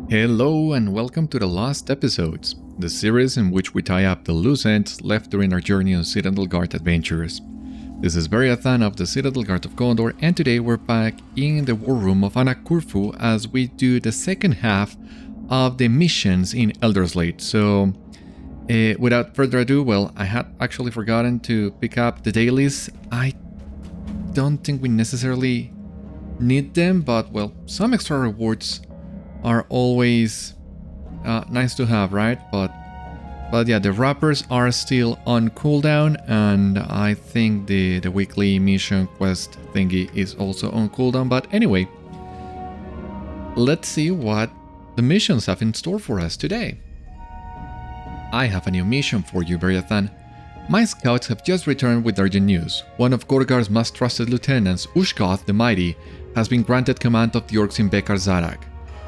Hello and welcome to the last episodes, the series in which we tie up the loose ends left during our journey on Citadel Guard Adventures. This is Beriathan of the Citadel Guard of Gondor, and today we're back in the war room of Annak-khurfu as we do the second half of the missions in Elderslate. So without further ado, well, I had actually forgotten to pick up the dailies. I don't think we necessarily need them, but well, some extra rewards are always nice to have, right? But yeah, the wrappers are still on cooldown, and I think the weekly mission quest thingy is also on cooldown. But anyway, let's see what the missions have in store for us today. I have a new mission for you, Beriathan. My scouts have just returned with urgent news. One of Gorgar's most trusted lieutenants, Ushgoth the Mighty, has been granted command of the orcs in Bekâr-zarakh.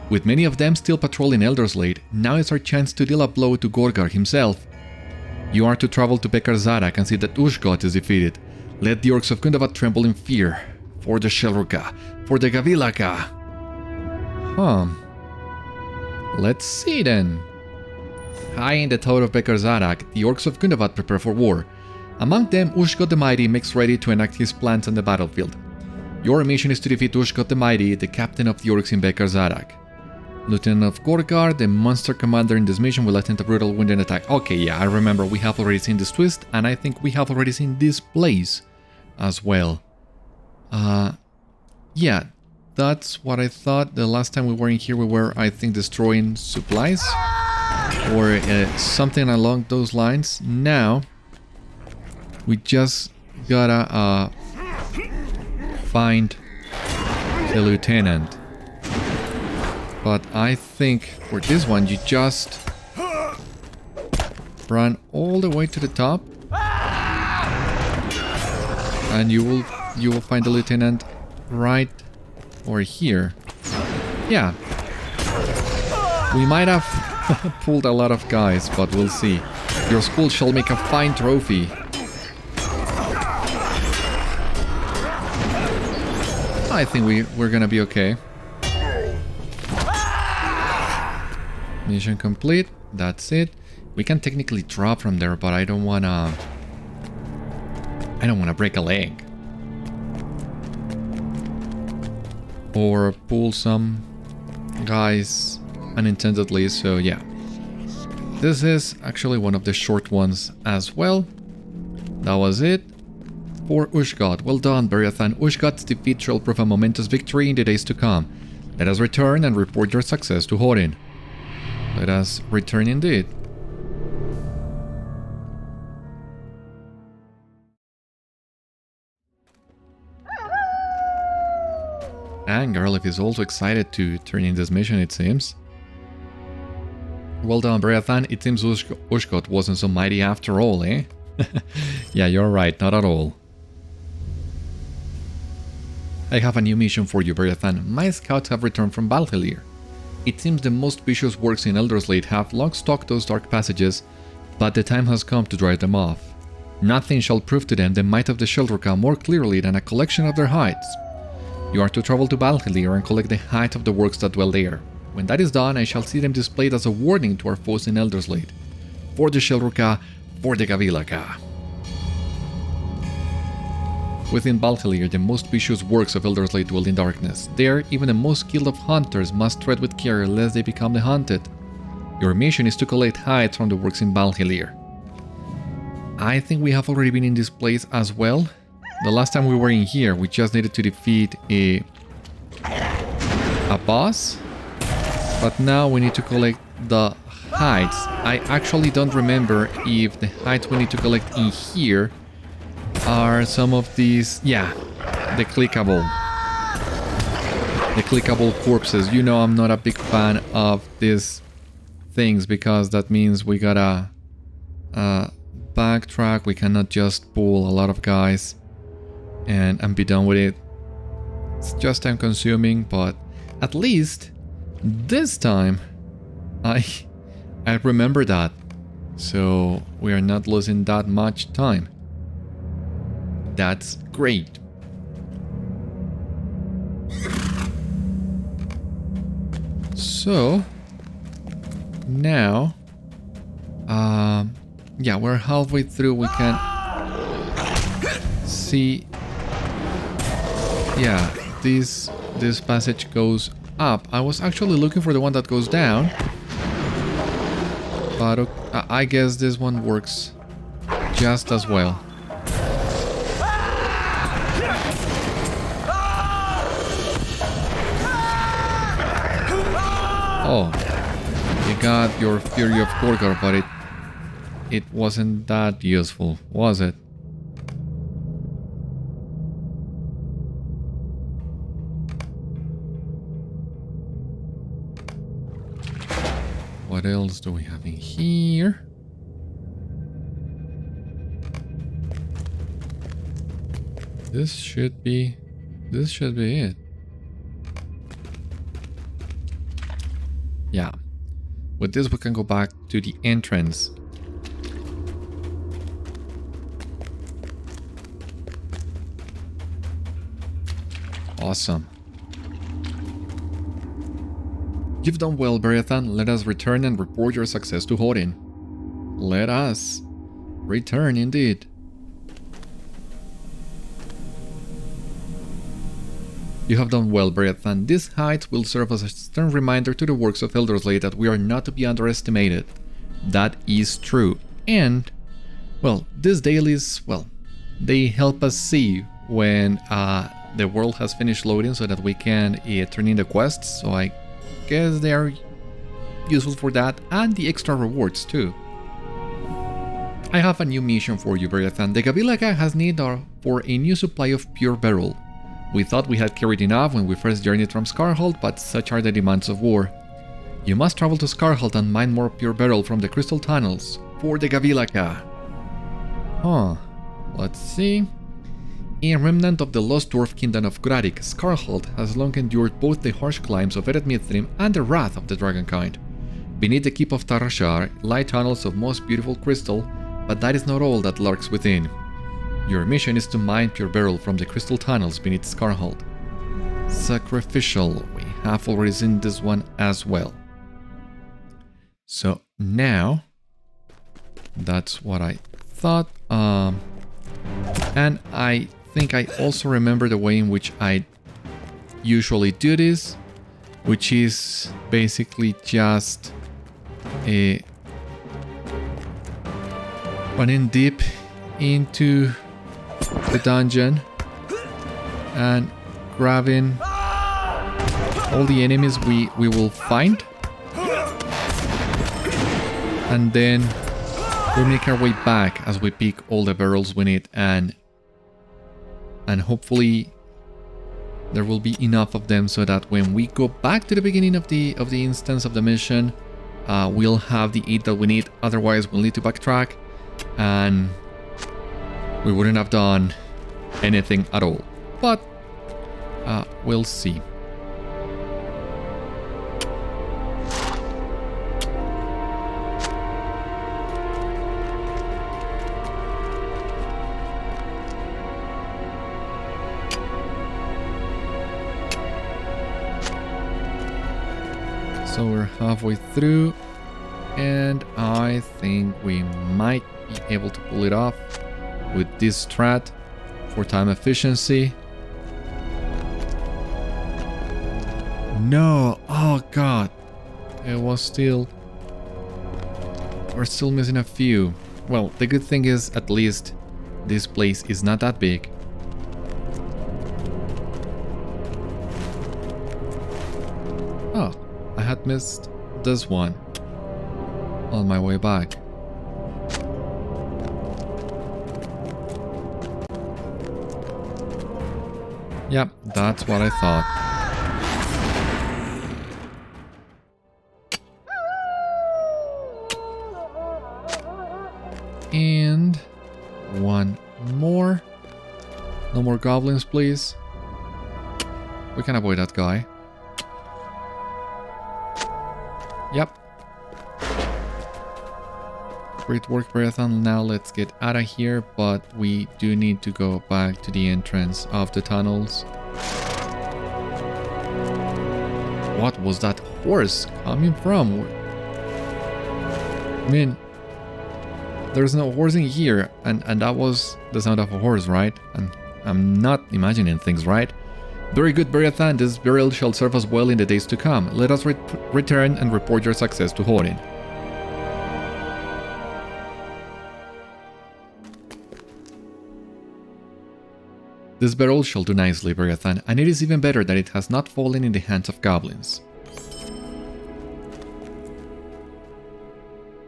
With many of them still patrolling Elderslate, now is our chance to deal a blow to Gorgar himself. You are to travel to Bekâr-zarakh and see that Ushgoth is defeated. Let the orcs of Gundabad tremble in fear. For the Shelruka, for the Gabil'akkâ. Let's see then. High in the tower of Bekâr-zarakh, the orcs of Gundabad prepare for war. Among them, Ushgoth the Mighty makes ready to enact his plans on the battlefield. Your mission is to defeat Ushgoth the Mighty, the captain of the orcs in Bekâr-zarakh. Lieutenant of Gorgar, the monster commander in this mission, will attempt a brutal wounded attack. Okay, yeah, I remember we have already seen this twist, and I think we have already seen this place as well. Yeah, that's what I thought. The last time we were in here, we were, I think, destroying supplies or something along those lines. Now, we just gotta find the lieutenant. But I think for this one, you just run all the way to the top, and you will find the lieutenant right over here. Yeah, we might have pulled a lot of guys, but we'll see. Your school shall make a fine trophy. I think we're gonna be okay. Mission complete. That's it. We can technically drop from there, but I don't wanna break a leg or pull some guys unintendedly. So yeah, this is actually one of the short ones as well. That was it for Ushgoth. Well done, Beriathan. Ushgoth's defeat shall prove a momentous victory in the days to come. Let us return and report your success to Hórin. Let us return indeed. And Garlic is also excited to turn in this mission, it seems. Well done, Beriathan. It seems Ushgoth wasn't so mighty after all, eh? Yeah, you're right, not at all. I have a new mission for you, Beriathan. My scouts have returned from Valhellir. It seems the most vicious orcs in Elderslate have long stalked those dark passages, but the time has come to drive them off. Nothing shall prove to them the might of the Shelruka more clearly than a collection of their hides. You are to travel to Valhellir and collect the hide of the orcs that dwell there. When that is done, I shall see them displayed as a warning to our foes in Elderslate. For the Shelruka, for the Gabil'akkâ. Within Valhellir, the most vicious orcs of Elderslate dwell in darkness. There, even the most skilled of hunters must tread with care lest they become the hunted. Your mission is to collect hides from the orcs in Valhellir. I think we have already been in this place as well. The last time we were in here, we just needed to defeat a boss. But now we need to collect the hides. I actually don't remember if the hides we need to collect in here are some of these, yeah, the clickable corpses. You know, I'm not a big fan of these things because that means we gotta backtrack. We cannot just pull a lot of guys and be done with it. It's just time consuming, but at least this time I remember that, so we are not losing that much time. That's great. So now, yeah, we're halfway through. We can see, yeah, this passage goes up. I was actually looking for the one that goes down, but I guess this one works just as well. Oh, you got your Fury of Gorgor, but it wasn't that useful, was it? What else do we have in here? This should be it. Yeah. With this we can go back to the entrance. Awesome. You've done well, Beriathan. Let us return and report your success to Hórin. Let us return indeed. You have done well, Beriathan. This height will serve as a stern reminder to the works of Eldersley that we are not to be underestimated. That is true. And, well, these dailies, well, they help us see when the world has finished loading so that we can turn in the quests. So I guess they are useful for that, and the extra rewards too. I have a new mission for you, Beriathan. The Gabil'akkâ has need for a new supply of pure beryl. We thought we had carried enough when we first journeyed from Scarhold, but such are the demands of war. You must travel to Scarhold and mine more pure beryl from the crystal tunnels for the Gabil'akkâ. Huh. Let's see. A remnant of the lost dwarf kingdom of Gradik, Scarhold has long endured both the harsh climbs of Eret Mithrim and the wrath of the dragonkind. Beneath the keep of Tarashar lie tunnels of most beautiful crystal, but that is not all that lurks within. Your mission is to mine pure beryl from the crystal tunnels beneath Scarhold. Sacrificial, we have already seen this one as well. So now, that's what I thought. And I think I also remember the way in which I usually do this, which is basically just running deep into the dungeon and grabbing all the enemies we will find, and then we make our way back as we pick all the barrels we need, and hopefully there will be enough of them so that when we go back to the beginning of the instance of the mission, we'll have the 8 that we need. Otherwise we'll need to backtrack and we wouldn't have done anything at all. But we'll see. So we're halfway through, and I think we might be able to pull it off with this strat for time efficiency. No, oh god, it was still, we're still missing a few. Well, the good thing is at least this place is not that big. Oh, I had missed this one on my way back. Yep, that's what I thought. And one more. No more goblins, please. We can avoid that guy. Yep. Great work, Beriathan. Now let's get out of here, but we do need to go back to the entrance of the tunnels. What was that horse coming from? I mean, there's no horse in here, and that was the sound of a horse, right? And I'm not imagining things, right? Very good, Beriathan. This burial shall serve us well in the days to come. Let us return and report your success to Hórin. This burial shall do nicely, Beriathan, and it is even better that it has not fallen in the hands of goblins.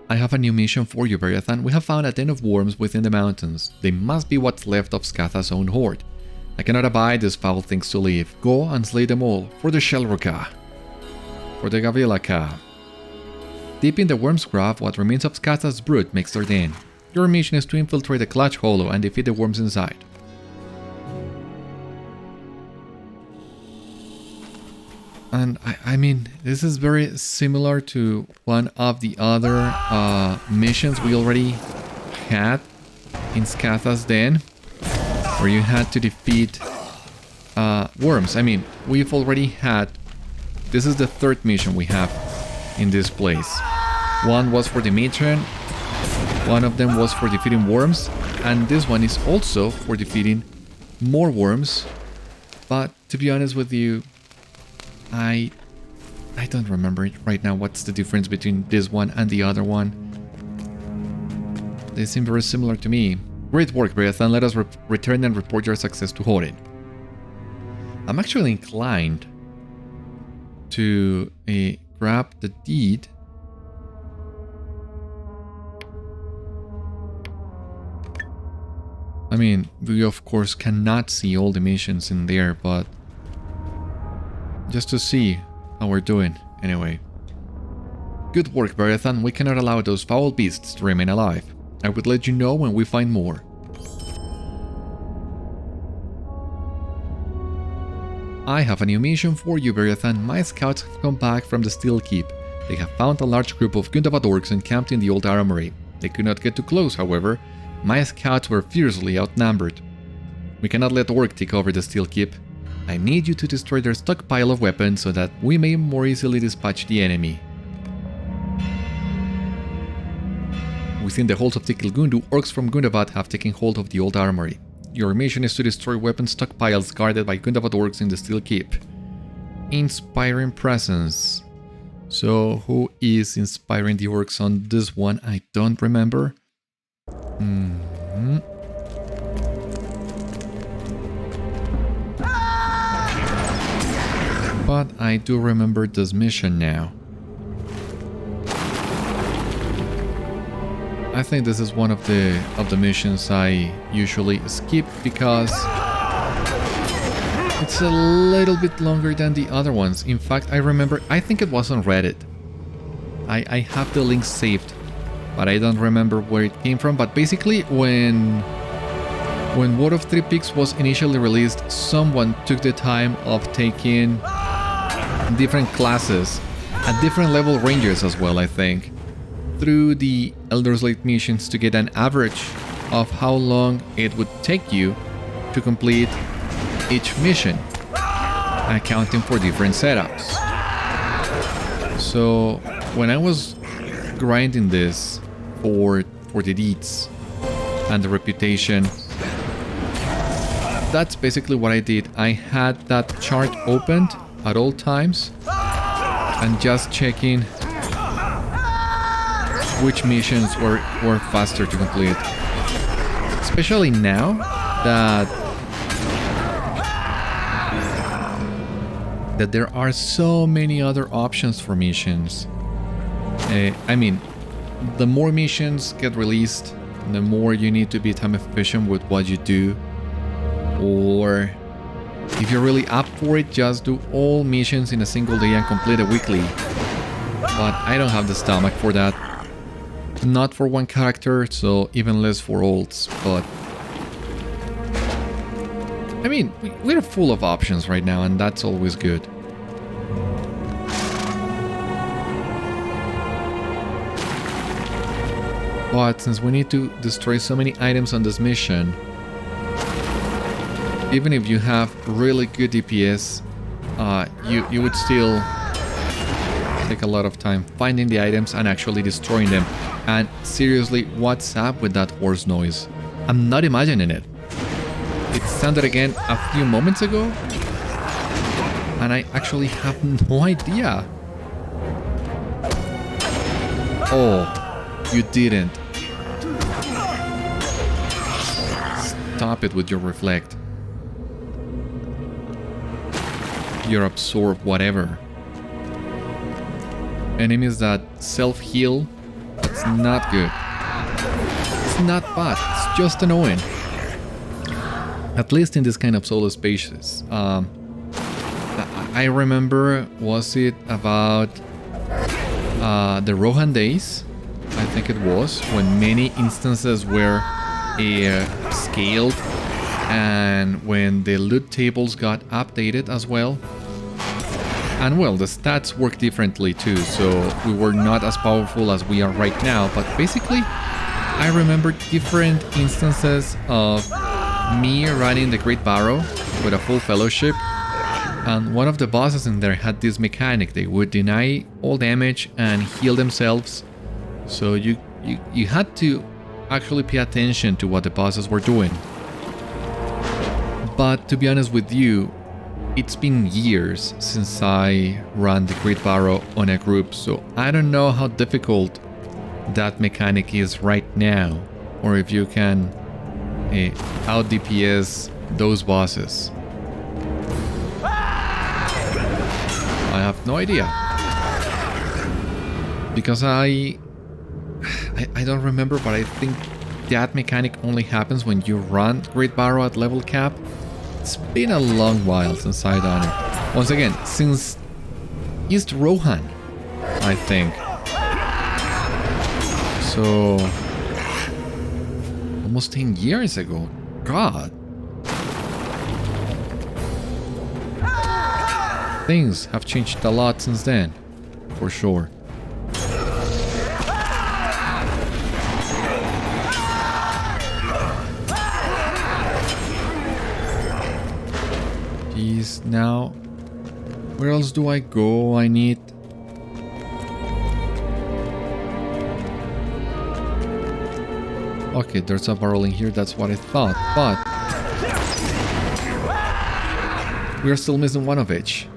I have a new mission for you, Beriathan. We have found a den of worms within the mountains. They must be what's left of Skatha's own horde. I cannot abide these foul things to live. Go and slay them all, for the Shelrukah. For the Gabil'akkâ. Deep in the worm's grave, what remains of Skatha's brood makes their den. Your mission is to infiltrate the clutch hollow and defeat the worms inside. And I mean, this is very similar to one of the other missions we already had in Skatha's Den, where you had to defeat worms. I mean, we've already had... This is the third mission we have in this place. One was for the Matron, one of them was for defeating worms, and this one is also for defeating more worms. But to be honest with you, I don't remember it right now what's the difference between this one and the other one. They seem very similar to me. Great work, Beriathan. Let us return and report your success to Hórin. I'm actually inclined to grab the deed. I mean, we of course cannot see all the missions in there, but just to see how we're doing, anyway. Good work, Beriathan. We cannot allow those foul beasts to remain alive. I would let you know when we find more. I have a new mission for you, Beriathan. My scouts have come back from the Steel Keep. They have found a large group of Gundabad orcs encamped in the old Armoury. They could not get too close, however. My scouts were fiercely outnumbered. We cannot let orc take over the Steel Keep. I need you to destroy their stockpile of weapons so that we may more easily dispatch the enemy. Within the halls of Tikil-Gundu, orcs from Gundabad have taken hold of the old armory. Your mission is to destroy weapon stockpiles guarded by Gundabad orcs in the Steel Keep. Inspiring presence. So who is inspiring the orcs on this one? I don't remember. But I do remember this mission now. I think this is one of the missions I usually skip because it's a little bit longer than the other ones. In fact, I think it was on Reddit. I have the link saved, but I don't remember where it came from. But basically, when War of Three Peaks was initially released, someone took the time of taking different classes at different level ranges as well, I think, through the Elder's Late missions to get an average of how long it would take you to complete each mission, accounting for different setups. So when I was grinding this for the deeds and the reputation, that's basically what I did. I had that chart opened at all times and just checking which missions were faster to complete. Especially now that there are so many other options for missions. I mean, the more missions get released, the more you need to be time efficient with what you do. Or if you're really up for it, just do all missions in a single day and complete it weekly. But I don't have the stomach for that. Not for one character, so even less for olds, but... I mean, we're full of options right now, and that's always good. But since we need to destroy so many items on this mission, even if you have really good DPS, you would still take a lot of time finding the items and actually destroying them. And seriously, what's up with that horse noise? I'm not imagining it. It sounded again a few moments ago, and I actually have no idea. Oh, you didn't. Stop it with your reflect. You're absorb whatever. Enemies that self-heal, that's not good. It's not bad, it's just annoying. At least in this kind of solo spaces. I remember, was it about the Rohan days? I think it was, when many instances were scaled, and when the loot tables got updated as well. And well, the stats work differently too, so we were not as powerful as we are right now, but basically I remember different instances of me running the Great Barrow with a full fellowship, and one of the bosses in there had this mechanic. They would deny all damage and heal themselves, so you had to actually pay attention to what the bosses were doing. But to be honest with you, it's been years since I ran the Great Barrow on a group, so I don't know how difficult that mechanic is right now, or if you can out DPS those bosses. I have no idea, because I don't remember, but I think that mechanic only happens when you run Great Barrow at level cap. It's been a long while since I done it. Once again, since East Rohan, I think. So almost 10 years ago. God. Things have changed a lot since then, for sure. Now, where else do I go? I need... Okay, there's a barrel in here, that's what I thought, but... we're still missing one of each.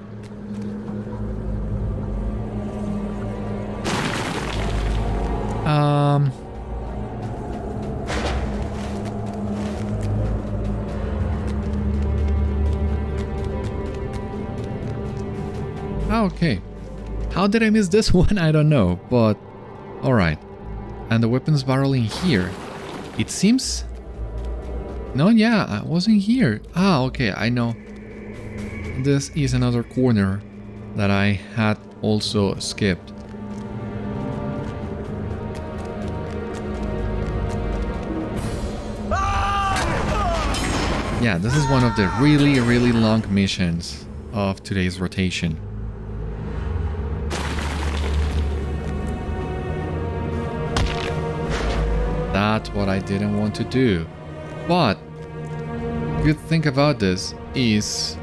Okay, how did I miss this one? I don't know, but alright. And the weapons barrel in here, it seems... No, yeah, I wasn't here. Ah, okay, I know. This is another corner that I had also skipped. Yeah, this is one of the really, really long missions of today's rotation. That's what I didn't want to do. But good thing about this is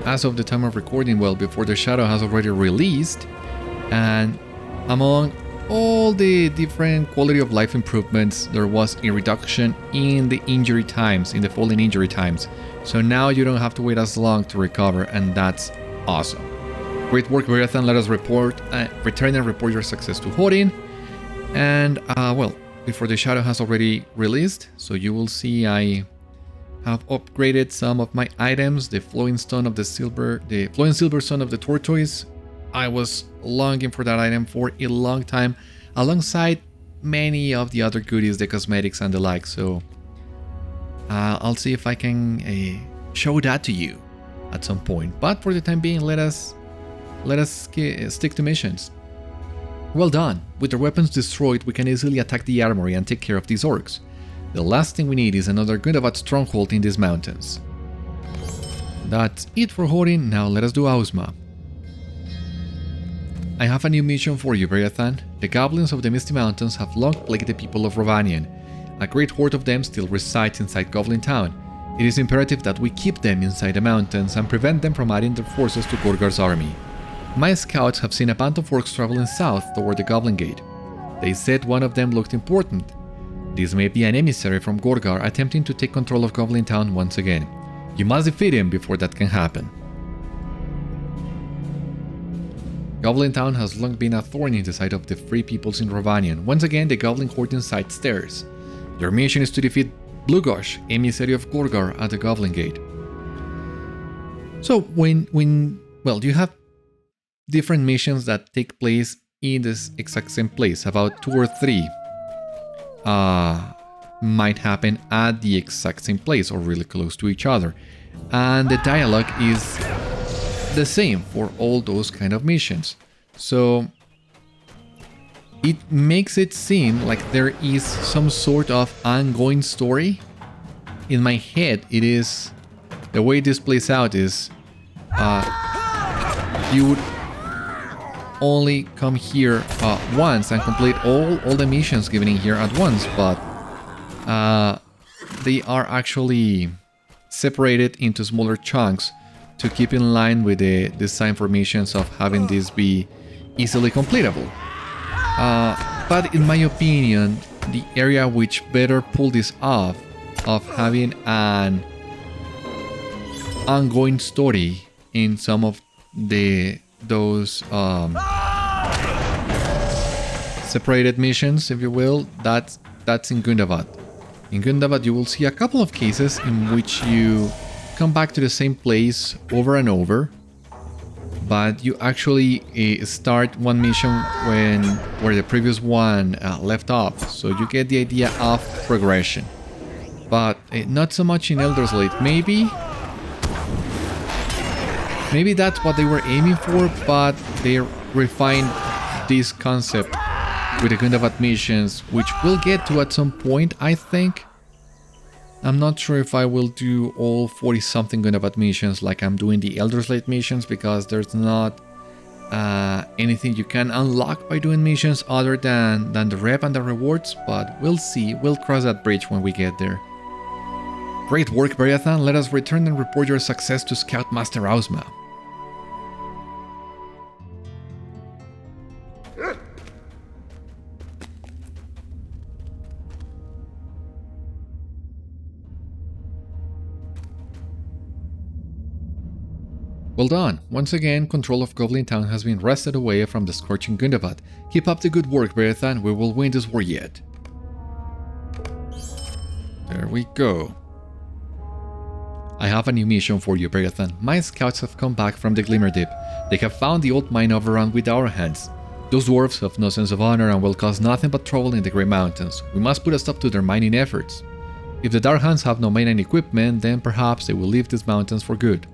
as of the time of recording, well, before the shadow has already released, and among all the different quality of life improvements, there was a reduction in the injury times, in the falling injury times. So now you don't have to wait as long to recover, and that's awesome. Great work, Beriathan. Let us return and report your success to Hórin. And well, before the shadow has already released, so you will see I have upgraded some of my items. The flowing stone of the flowing silver stone of the tortoise. I was longing for that item for a long time, alongside many of the other goodies, the cosmetics and the like. So I'll see if I can show that to you at some point. But for the time being, let us stick to missions. Well done. With their weapons destroyed, we can easily attack the armory and take care of these orcs. The last thing we need is another Gundabad stronghold in these mountains. That's it for Hórin. Now let us do Ausma. I have a new mission for you, Beriathan. The goblins of the Misty Mountains have long plagued the people of Rhovanion. A great horde of them still resides inside Goblin Town. It is imperative that we keep them inside the mountains and prevent them from adding their forces to Gorgar's army. My scouts have seen a band of orcs traveling south toward the Goblin-gate. They said one of them looked important. This may be an emissary from Gorgar attempting to take control of Goblin Town once again. You must defeat him before that can happen. Goblin Town has long been a thorn in the side of the free peoples in Rovanion. Once again, the Goblin Horde inside stares. Your mission is to defeat Blugosh, emissary of Gorgar, at the Goblin-gate. So well, you have different missions that take place in this exact same place. About 2 or 3 might happen at the exact same place or really close to each other. And the dialogue is the same for all those kind of missions. So it makes it seem like there is some sort of ongoing story. In my head, it is the way this plays out is you would only come here once and complete all the missions given in here at once, but they are actually separated into smaller chunks to keep in line with the design for missions of having this be easily completable. But in my opinion, the area which better pull this off of having an ongoing story in some of those separated missions, if you will, that's in Gundabad. In Gundabad you will see a couple of cases in which you come back to the same place over and over, but you actually start one mission where the previous one left off, so you get the idea of progression. But not so much in Elderslate. Maybe that's what they were aiming for, but they refined this concept with the Gundabad missions, which we'll get to at some point, I think. I'm not sure if I will do all 40-something Gundabad missions like I'm doing the Elderslate missions, because there's not anything you can unlock by doing missions other than the rep and the rewards, but we'll see. We'll cross that bridge when we get there. Great work, Beriathan. Let us return and report your success to Scout-master Ausma. Well done! Once again, control of Goblin Town has been wrested away from the scorching Gundabad. Keep up the good work, Beriathan. We will win this war yet. There we go. I have a new mission for you, Beriathan. My scouts have come back from the Glimmer Deep. They have found the old mine overrun with Dourhands. Those dwarves have no sense of honor and will cause nothing but trouble in the Grey Mountains. We must put a stop to their mining efforts. If the Dourhands have no mining equipment, then perhaps they will leave these mountains for good.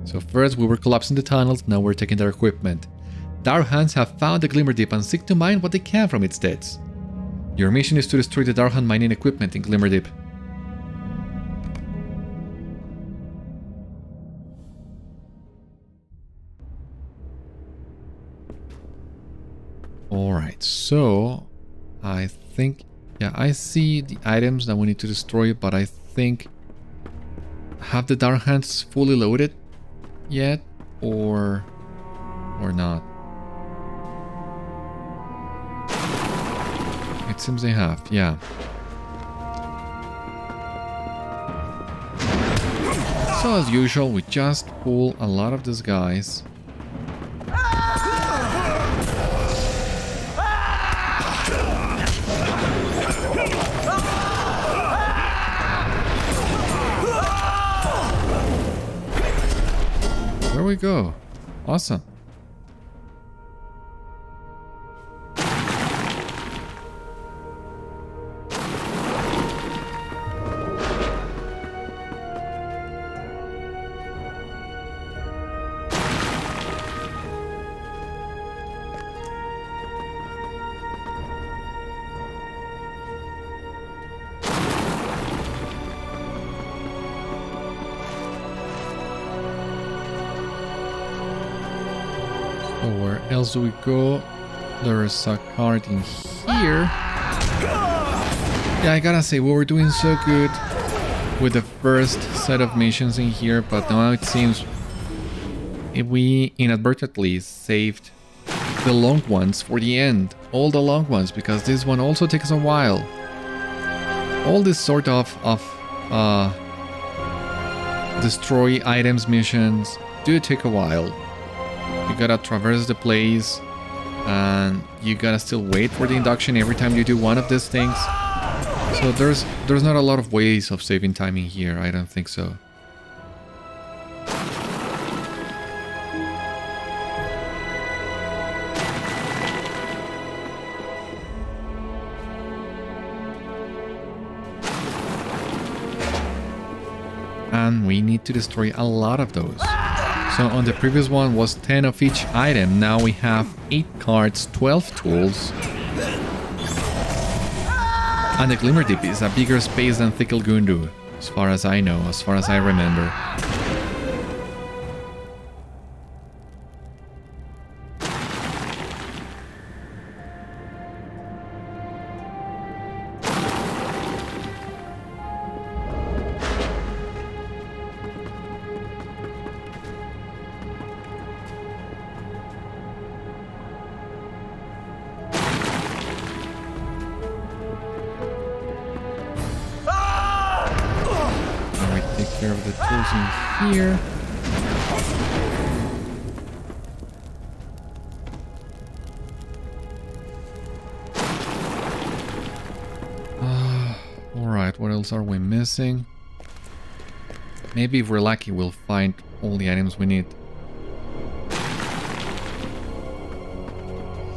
So first we were collapsing the tunnels, now we're taking their equipment. Dourhands have found the Glimmer Deep and seek to mine what they can from its depths. Your mission is to destroy the Dourhand mining equipment in Glimmer Deep. Alright, so I think, yeah, I see the items that we need to destroy, but I think, have the Dourhands fully loaded yet, or not? It seems they have, yeah. So as usual, we just pull a lot of these guys. There we go. Awesome. Where else do we go? There's a card in here. Yeah, I gotta say, we were doing so good with the first set of missions in here, but now it seems we inadvertently saved the long ones for the end. All the long ones, because this one also takes a while. All this sort of destroy items missions do take a while. You gotta traverse the place, and you gotta still wait for the induction every time you do one of these things. So there's not a lot of ways of saving time in here. I don't think so. And we need to destroy a lot of those. So on the previous one was 10 of each item. Now we have 8 cards, 12 tools. And the Glimmer Deep is a bigger space than Thikil Gundu, as far as I know, as far as I remember. Of the tools in here. Alright, what else are we missing? Maybe if we're lucky we'll find all the items we need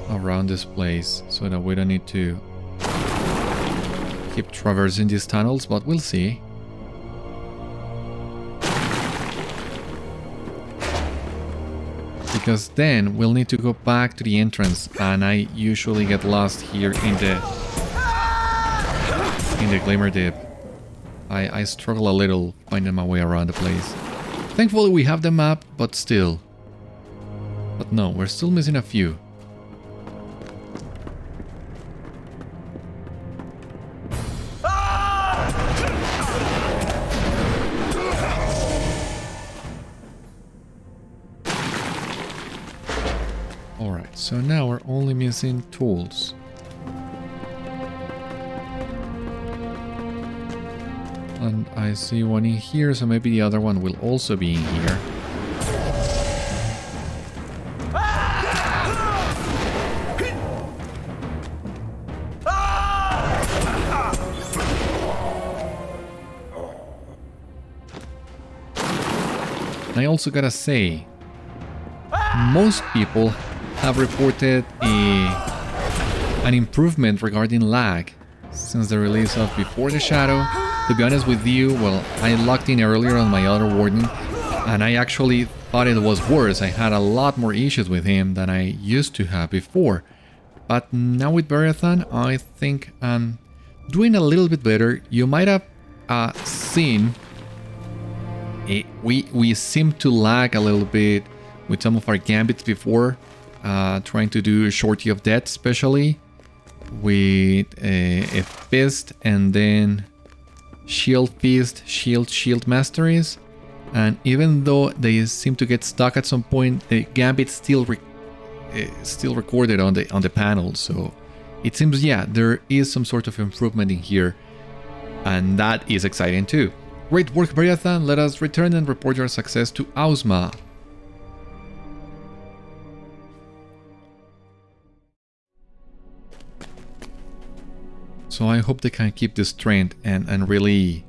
around this place, so that we don't need to keep traversing these tunnels, but we'll see. Because then we'll need to go back to the entrance, and I usually get lost here in the Glimmer Deep. I struggle a little finding my way around the place. Thankfully we have the map, but still. But no, we're still missing a few. Alright, so now we're only missing tools. And I see one in here, so maybe the other one will also be in here. And I also gotta say, most people have reported an improvement regarding lag since the release of Before the Shadow. To be honest with you, well, I logged in earlier on my other Warden, and I actually thought it was worse. I had a lot more issues with him than I used to have before. But now with Beriathan, I think I'm doing a little bit better. You might have seen we seem to lag a little bit with some of our gambits before, trying to do Shorty of Death, especially with a fist and then shield fist, shield masteries. And even though they seem to get stuck at some point, the gambit still recorded on the panel. So it seems, yeah, there is some sort of improvement in here, and that is exciting too. Great work, Beriathan. Let us return and report your success to Ausma. So I hope they can keep this trend and really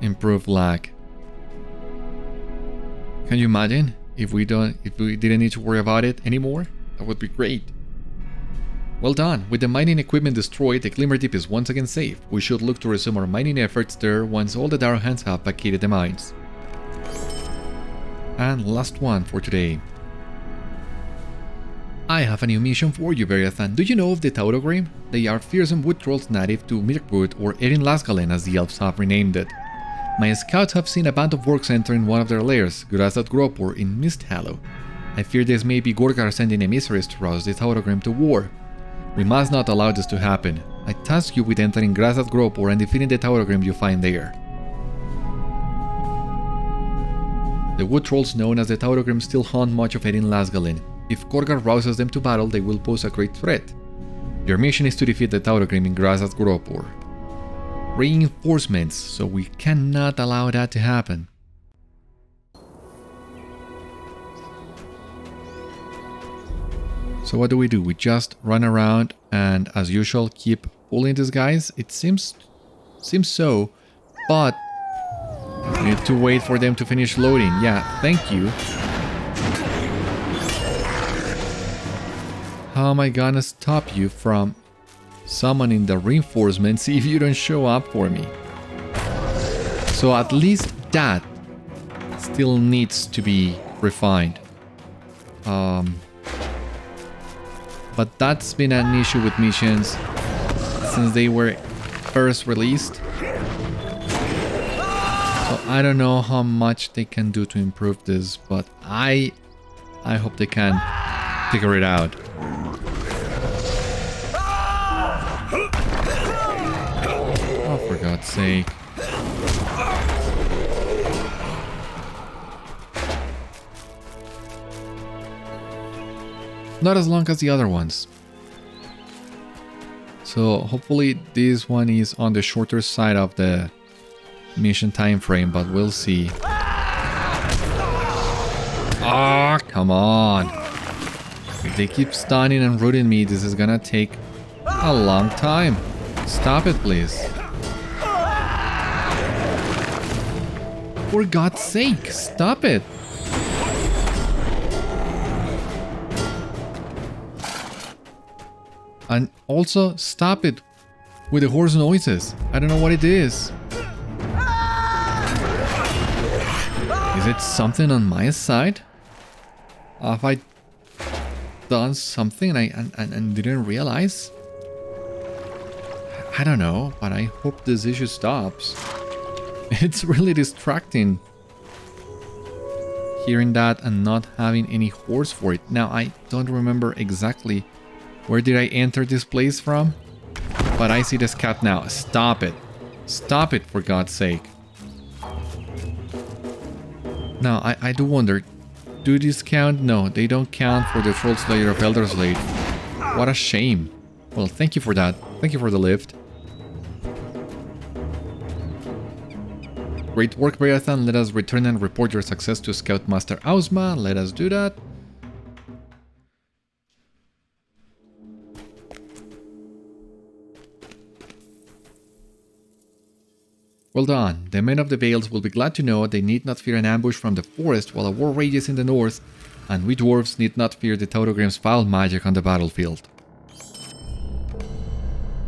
improve lag. Can you imagine if we didn't need to worry about it anymore? That would be great. Well done. With the mining equipment destroyed, the Glimmer Deep is once again safe. We should look to resume our mining efforts there once all the Dourhands have vacated the mines. And last one for today. I have a new mission for you, Beriathan. Do you know of the Taurogrim? They are fearsome wood trolls native to Mirkwood, or Erin Lasgalen as the elves have renamed it. My scouts have seen a band of orcs entering one of their lairs, Gabil'akkâ in Misthallow. I fear this may be Gorgar sending emissaries to rouse the Taurogrim to war. We must not allow this to happen. I task you with entering Gabil'akkâ and defeating the Taurogrim you find there. The wood trolls known as the Taurogrim still haunt much of it in Lasgalen. If Khorgar rouses them to battle, they will pose a great threat. Your mission is to defeat the Taurogrim in Graz'at-Gropur. Reinforcements, so we cannot allow that to happen. So what do? We just run around and, as usual, keep pulling these guys? It seems so, but we need to wait for them to finish loading. Yeah, thank you. How am I gonna stop you from summoning the reinforcements if you don't show up for me? So at least that still needs to be refined. But that's been an issue with missions since they were first released. So I don't know how much they can do to improve this, but I hope they can figure it out. Oh, for God's sake. Not as long as the other ones. So hopefully this one is on the shorter side of the mission time frame, but we'll see. Ah, come on. If they keep stunning and rooting me, this is gonna take a long time. Stop it, please. For God's sake, stop it. And also, stop it with the horse noises. I don't know what it is. Is it something on my side? Have I done something and didn't realize? I don't know, but I hope this issue stops. It's really distracting hearing that and not having any horse for it. Now, I don't remember exactly where did I enter this place from, but I see the scout now. Stop it. Stop it, for God's sake. Now, I do wonder, do these count? No, they don't count for the Troll Slayer of Elderslade. What a shame. Well, thank you for that. Thank you for the lift. Great work, Beriathan. Let us return and report your success to Scout-master Ausma. Let us do that. Well done. The men of the Vales will be glad to know they need not fear an ambush from the forest while a war rages in the north, and we dwarves need not fear the Taurogrim's foul magic on the battlefield.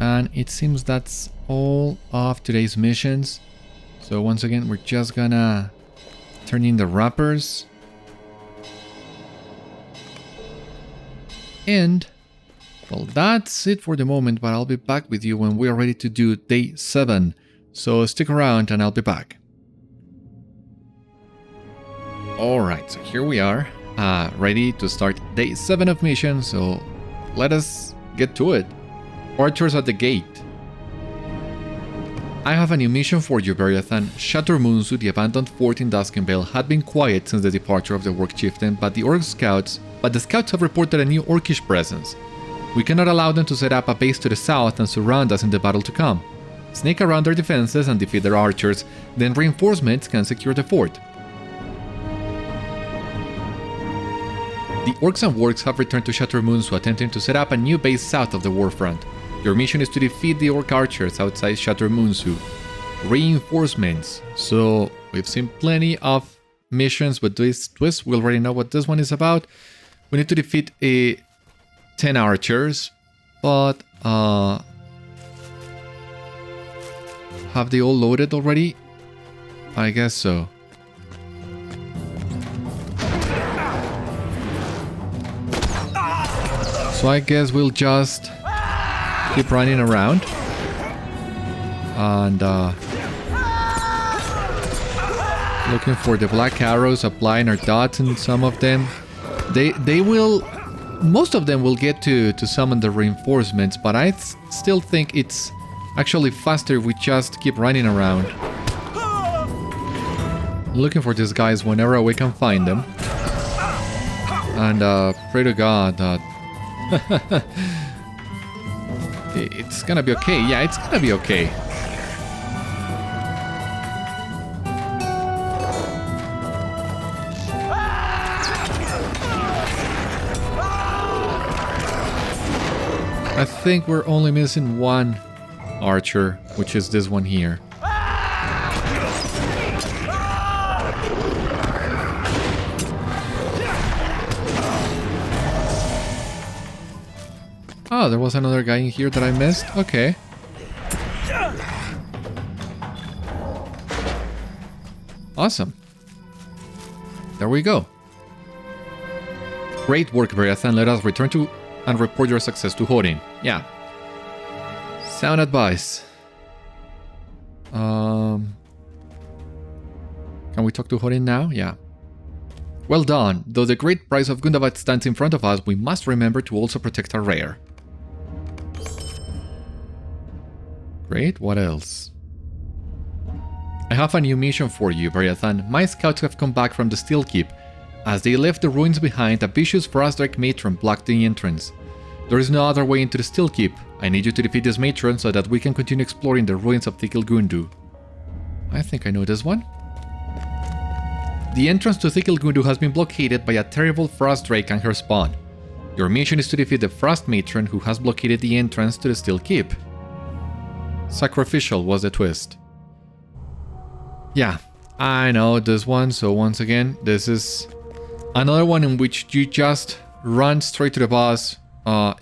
And it seems that's all of today's missions. So once again, we're just gonna turn in the wrappers. And, well, that's it for the moment, but I'll be back with you when we are ready to do day 7. So stick around and I'll be back. Alright, so here we are, ready to start day 7 of mission, so let us get to it. Archers at the gate. I have a new mission for you, Beriathan. Shadar Munzu, the abandoned fort in Duskenvale, had been quiet since the departure of the Orc chieftain, but the scouts have reported a new Orcish presence. We cannot allow them to set up a base to the south and surround us in the battle to come. Sneak around their defenses and defeat their archers, then reinforcements can secure the fort. The Orcs and Wargs have returned to Shadar Munzu, attempting to set up a new base south of the warfront. Your mission is to defeat the Orc archers outside Shadar Munzu. Reinforcements. So, we've seen plenty of missions, but this twist, we already know what this one is about. We need to defeat 10 archers, but have they all loaded already? I guess so. So I guess we'll just keep running around and looking for the black arrows, applying our dots in some of them. They will, most of them will get to summon the reinforcements, but I still think it's actually faster if we just keep running around. looking for these guys whenever we can find them. And pray to God that it's gonna be okay. Yeah, it's gonna be okay. I think we're only missing one archer, which is this one here. Oh, there was another guy in here that I missed. Okay. Awesome. There we go. Great work, Beriathan. Let us return to and report your success to Hórin. Yeah. Sound advice. Can we talk to Hórin now? Yeah. Well done. Though the great prize of Gundabad stands in front of us, we must remember to also protect our rear. Great, what else? I have a new mission for you, Beriathan. My scouts have come back from the Steel Keep. As they left the ruins behind, a vicious Frost-Drake Matron blocked the entrance. There is no other way into the Steel Keep. I need you to defeat this Matron so that we can continue exploring the ruins of Thikil Gundu. I think I know this one. The entrance to Thikil Gundu has been blockaded by a terrible Frost-Drake and her spawn. Your mission is to defeat the Frost Matron who has blockaded the entrance to the Steel Keep. Sacrificial was the twist. Yeah, I know this one, so once again, this is another one in which you just run straight to the boss,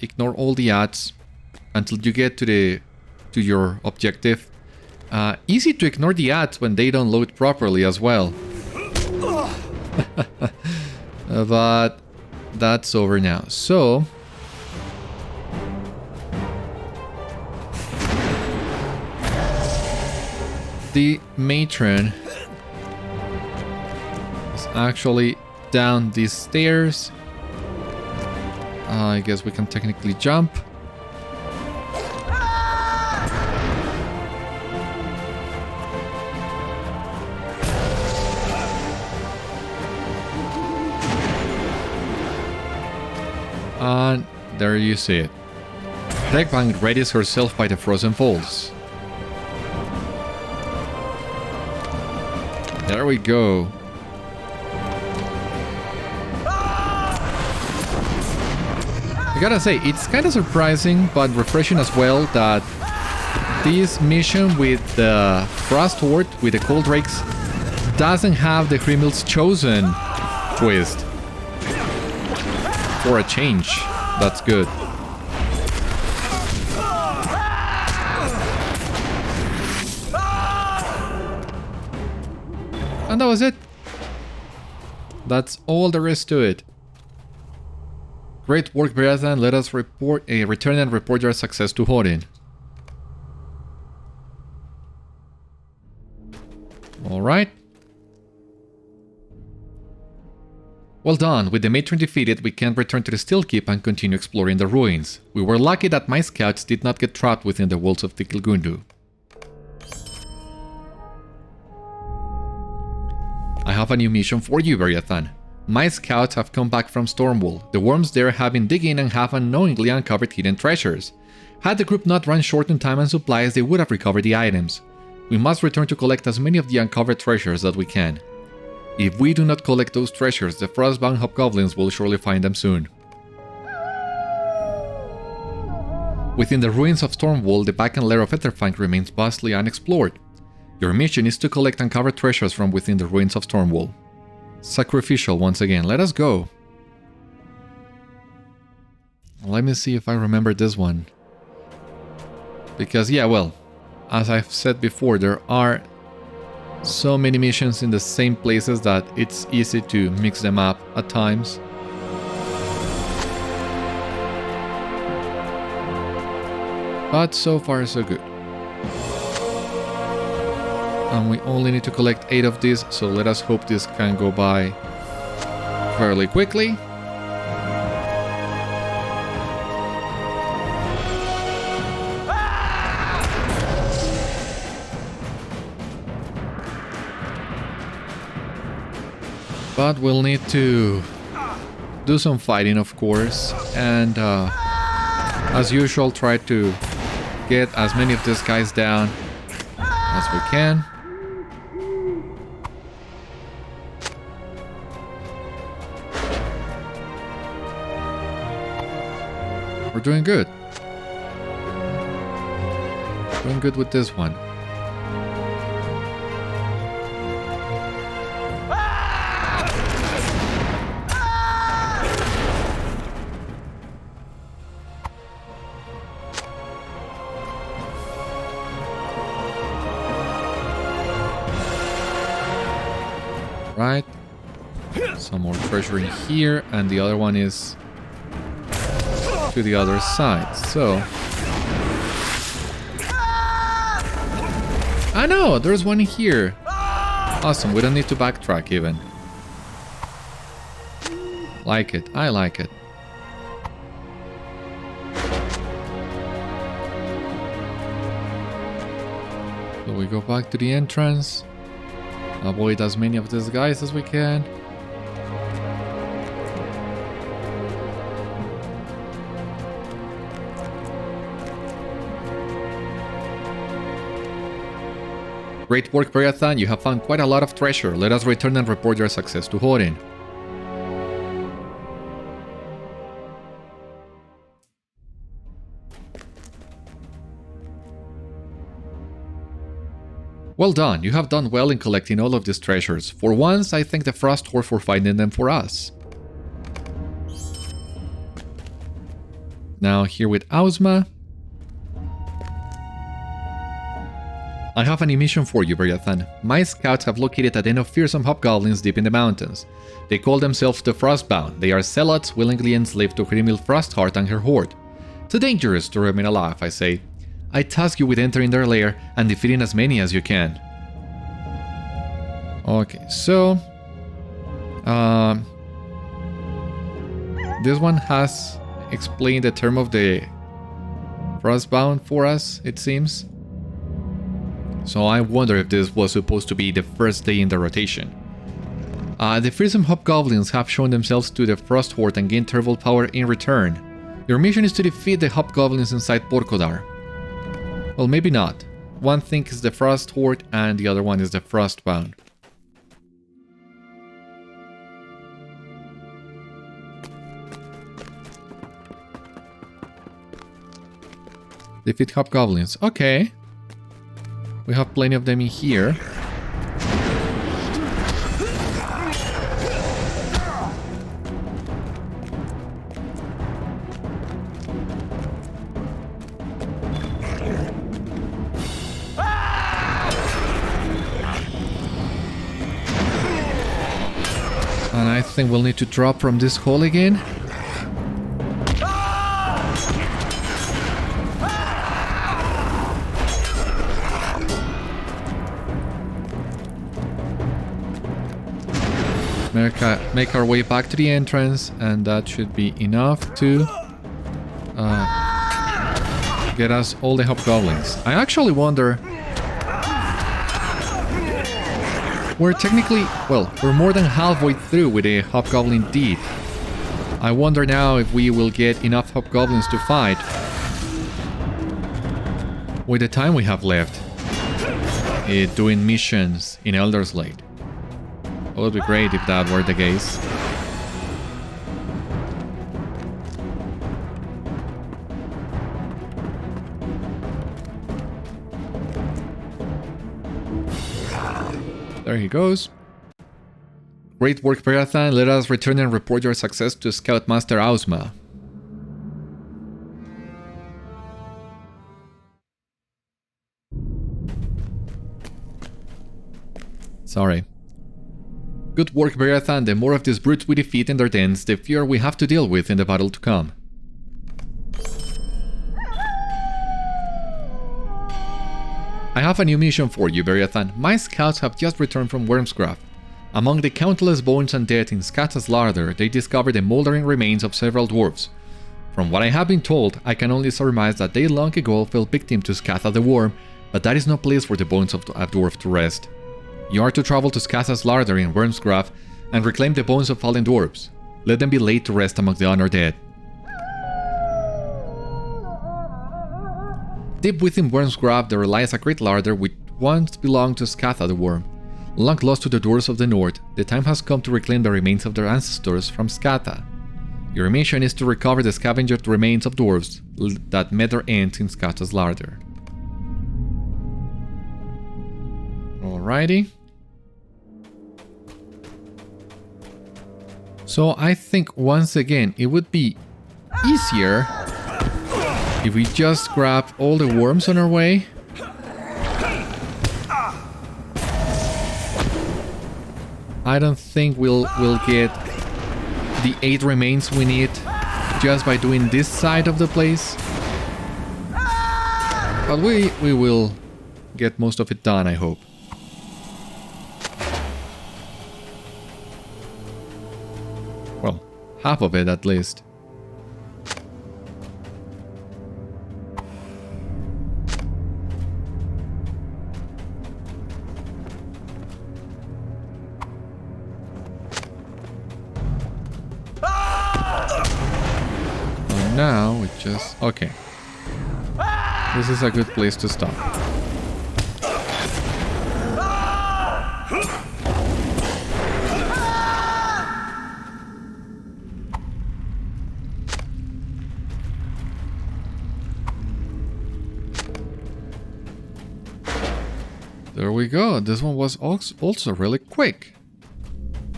ignore all the ads until you get to your objective. Easy to ignore the ads when they don't load properly as well. But that's over now. So the Matron is actually down these stairs. I guess we can technically jump. And there you see it. Rekbank readies herself by the frozen falls. There we go. I gotta say, it's kind of surprising but refreshing as well that this mission with the Frost Horde, with the Cold Drakes, doesn't have the Hrimil's Chosen twist. For a change. That's good. And that was it. That's all there is to it. Great work, Beriathan. Let us return and report your success to Hórin. Alright. Well done. With the Matron defeated, we can return to the Steel Keep and continue exploring the ruins. We were lucky that my scouts did not get trapped within the walls of Thikil Gundu. I have a new mission for you, Beriathan. My scouts have come back from Stormwall. The worms there have been digging and have unknowingly uncovered hidden treasures. Had the group not run short on time and supplies, they would have recovered the items. We must return to collect as many of the uncovered treasures that we can. If we do not collect those treasures, the Frostbound Hobgoblins will surely find them soon. Within the ruins of Stormwall, the back and lair of Etherfang remains vastly unexplored. Your mission is to collect uncovered treasures from within the ruins of Stormwall. Sacrificial once again. Let us go. Let me see if I remember this one. Because, yeah, well, as I've said before, there are so many missions in the same places that it's easy to mix them up at times. But so far so good. And we only need to collect 8 of these, so let us hope this can go by fairly quickly. But we'll need to do some fighting, of course, and as usual, try to get as many of these guys down as we can. We're doing good. Doing good with this one. Right. Some more treasure in here, and the other one is to the other side. So I know, there's one here. Awesome, we don't need to backtrack even. Like it, I like it. So we go back to the entrance. Avoid as many of these guys as we can. Great work, Beriathan. You have found quite a lot of treasure. Let us return and report your success to Hórin. Well done. You have done well in collecting all of these treasures. For once, I thank the Frost Horde for finding them for us. Now here with Ausma. I have a new mission for you, Beriathan. My scouts have located a den of fearsome hobgoblins deep in the mountains. They call themselves the Frostbound. They are zealots willingly enslaved to Hrimil Frostheart and her horde. Too dangerous to remain alive, I say. I task you with entering their lair and defeating as many as you can. Okay, so this one has explained the term of the Frostbound for us, it seems. So I wonder if this was supposed to be the first day in the rotation. The fearsome hobgoblins have shown themselves to the Frost Horde and gained terrible power in return. Your mission is to defeat the hobgoblins inside Borkodar. Well, maybe not. One thing is the Frost Horde and the other one is the Frostbound. Defeat hobgoblins. Okay. We have plenty of them in here. And I think we'll need to drop from this hole again. Make our way back to the entrance, and that should be enough to get us all the hobgoblins. I actually wonder... We're technically... well, we're more than halfway through with a hobgoblin deed. I wonder now if we will get enough hobgoblins to fight with the time we have left doing missions in Elder's Lake. It would be great if that were the case. There he goes. Great work, Beriathan. Let us return and report your success to Scout-master Ausma. Sorry. Good work, Beriathan. The more of these brutes we defeat in their dens, the fewer we have to deal with in the battle to come. I have a new mission for you, Beriathan. My scouts have just returned from Wormsgraf. Among the countless bones and dead in Skatha's larder, they discovered the moldering remains of several dwarves. From what I have been told, I can only surmise that they long ago fell victim to Skatha the Worm, but that is no place for the bones of a dwarf to rest. You are to travel to Skatha's larder in Wormsgraf and reclaim the bones of fallen dwarves. Let them be laid to rest among the undead. Deep within Worm's Grave there lies a great larder which once belonged to Skatha the Worm. Long lost to the dwarves of the north, the time has come to reclaim the remains of their ancestors from Skatha. Your mission is to recover the scavenged remains of dwarves that met their end in Skatha's larder. Alrighty. So I think once again it would be easier if we just grab all the worms on our way. I don't think we'll get the 8 remains we need just by doing this side of the place. But we will get most of it done, I hope. Well, half of it at least. Now it just... okay. This is a good place to stop. There we go. This one was also really quick.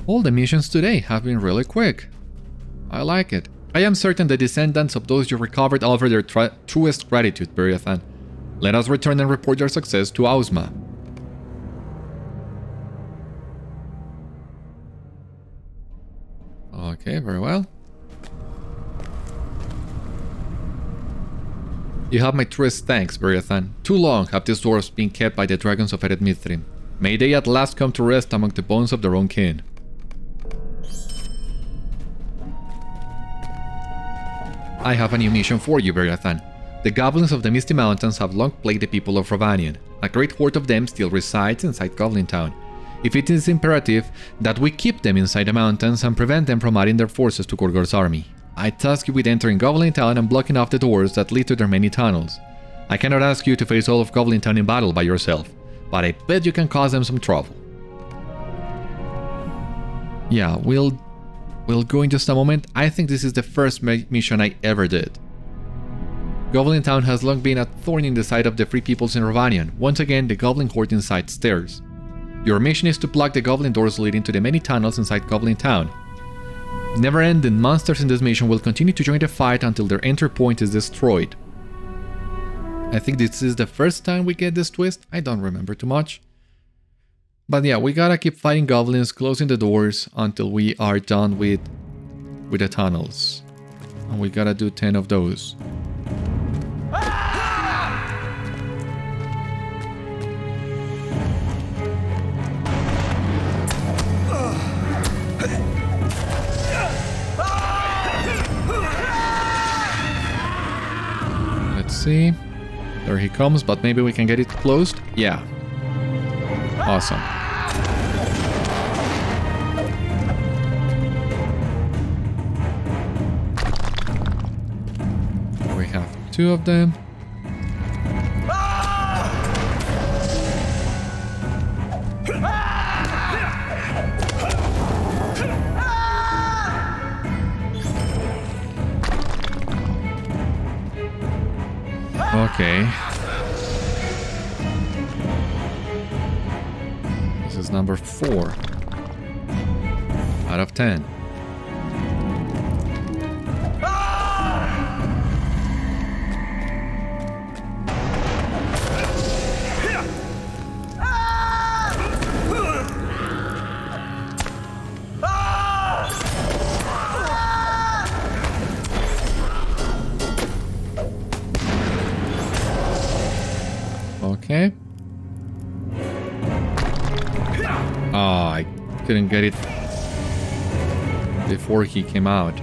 All the missions today have been really quick. I like it. I am certain the descendants of those you recovered offer their truest gratitude, Beriathan. Let us return and report your success to Ausma. Okay, very well. You have my truest thanks, Beriathan. Too long have these dwarves been kept by the dragons of Eret Mithrin. May they at last come to rest among the bones of their own kin. I have a new mission for you, Beriathan. The goblins of the Misty Mountains have long plagued the people of Rovanion. A great horde of them still resides inside Goblin Town. If it is imperative that we keep them inside the mountains and prevent them from adding their forces to Gorgor's army, I task you with entering Goblin Town and blocking off the doors that lead to their many tunnels. I cannot ask you to face all of Goblin Town in battle by yourself, but I bet you can cause them some trouble. Yeah, we'll go in just a moment. I think this is the first mission I ever did. Goblin Town has long been a thorn in the side of the free peoples in Rovanion. Once again, the Goblin Horde inside stares. Your mission is to block the Goblin doors leading to the many tunnels inside Goblin Town. Never-ending monsters in this mission will continue to join the fight until their entry point is destroyed. I think this is the first time we get this twist. I don't remember too much. But yeah, we gotta keep fighting goblins, closing the doors until we are done with the tunnels. And we gotta do 10 of those. Let's see. There he comes, but maybe we can get it closed. Yeah. Awesome. We have 2 of them. Okay. This is number 4 out of 10. Okay. Oh, I couldn't get it before he came out.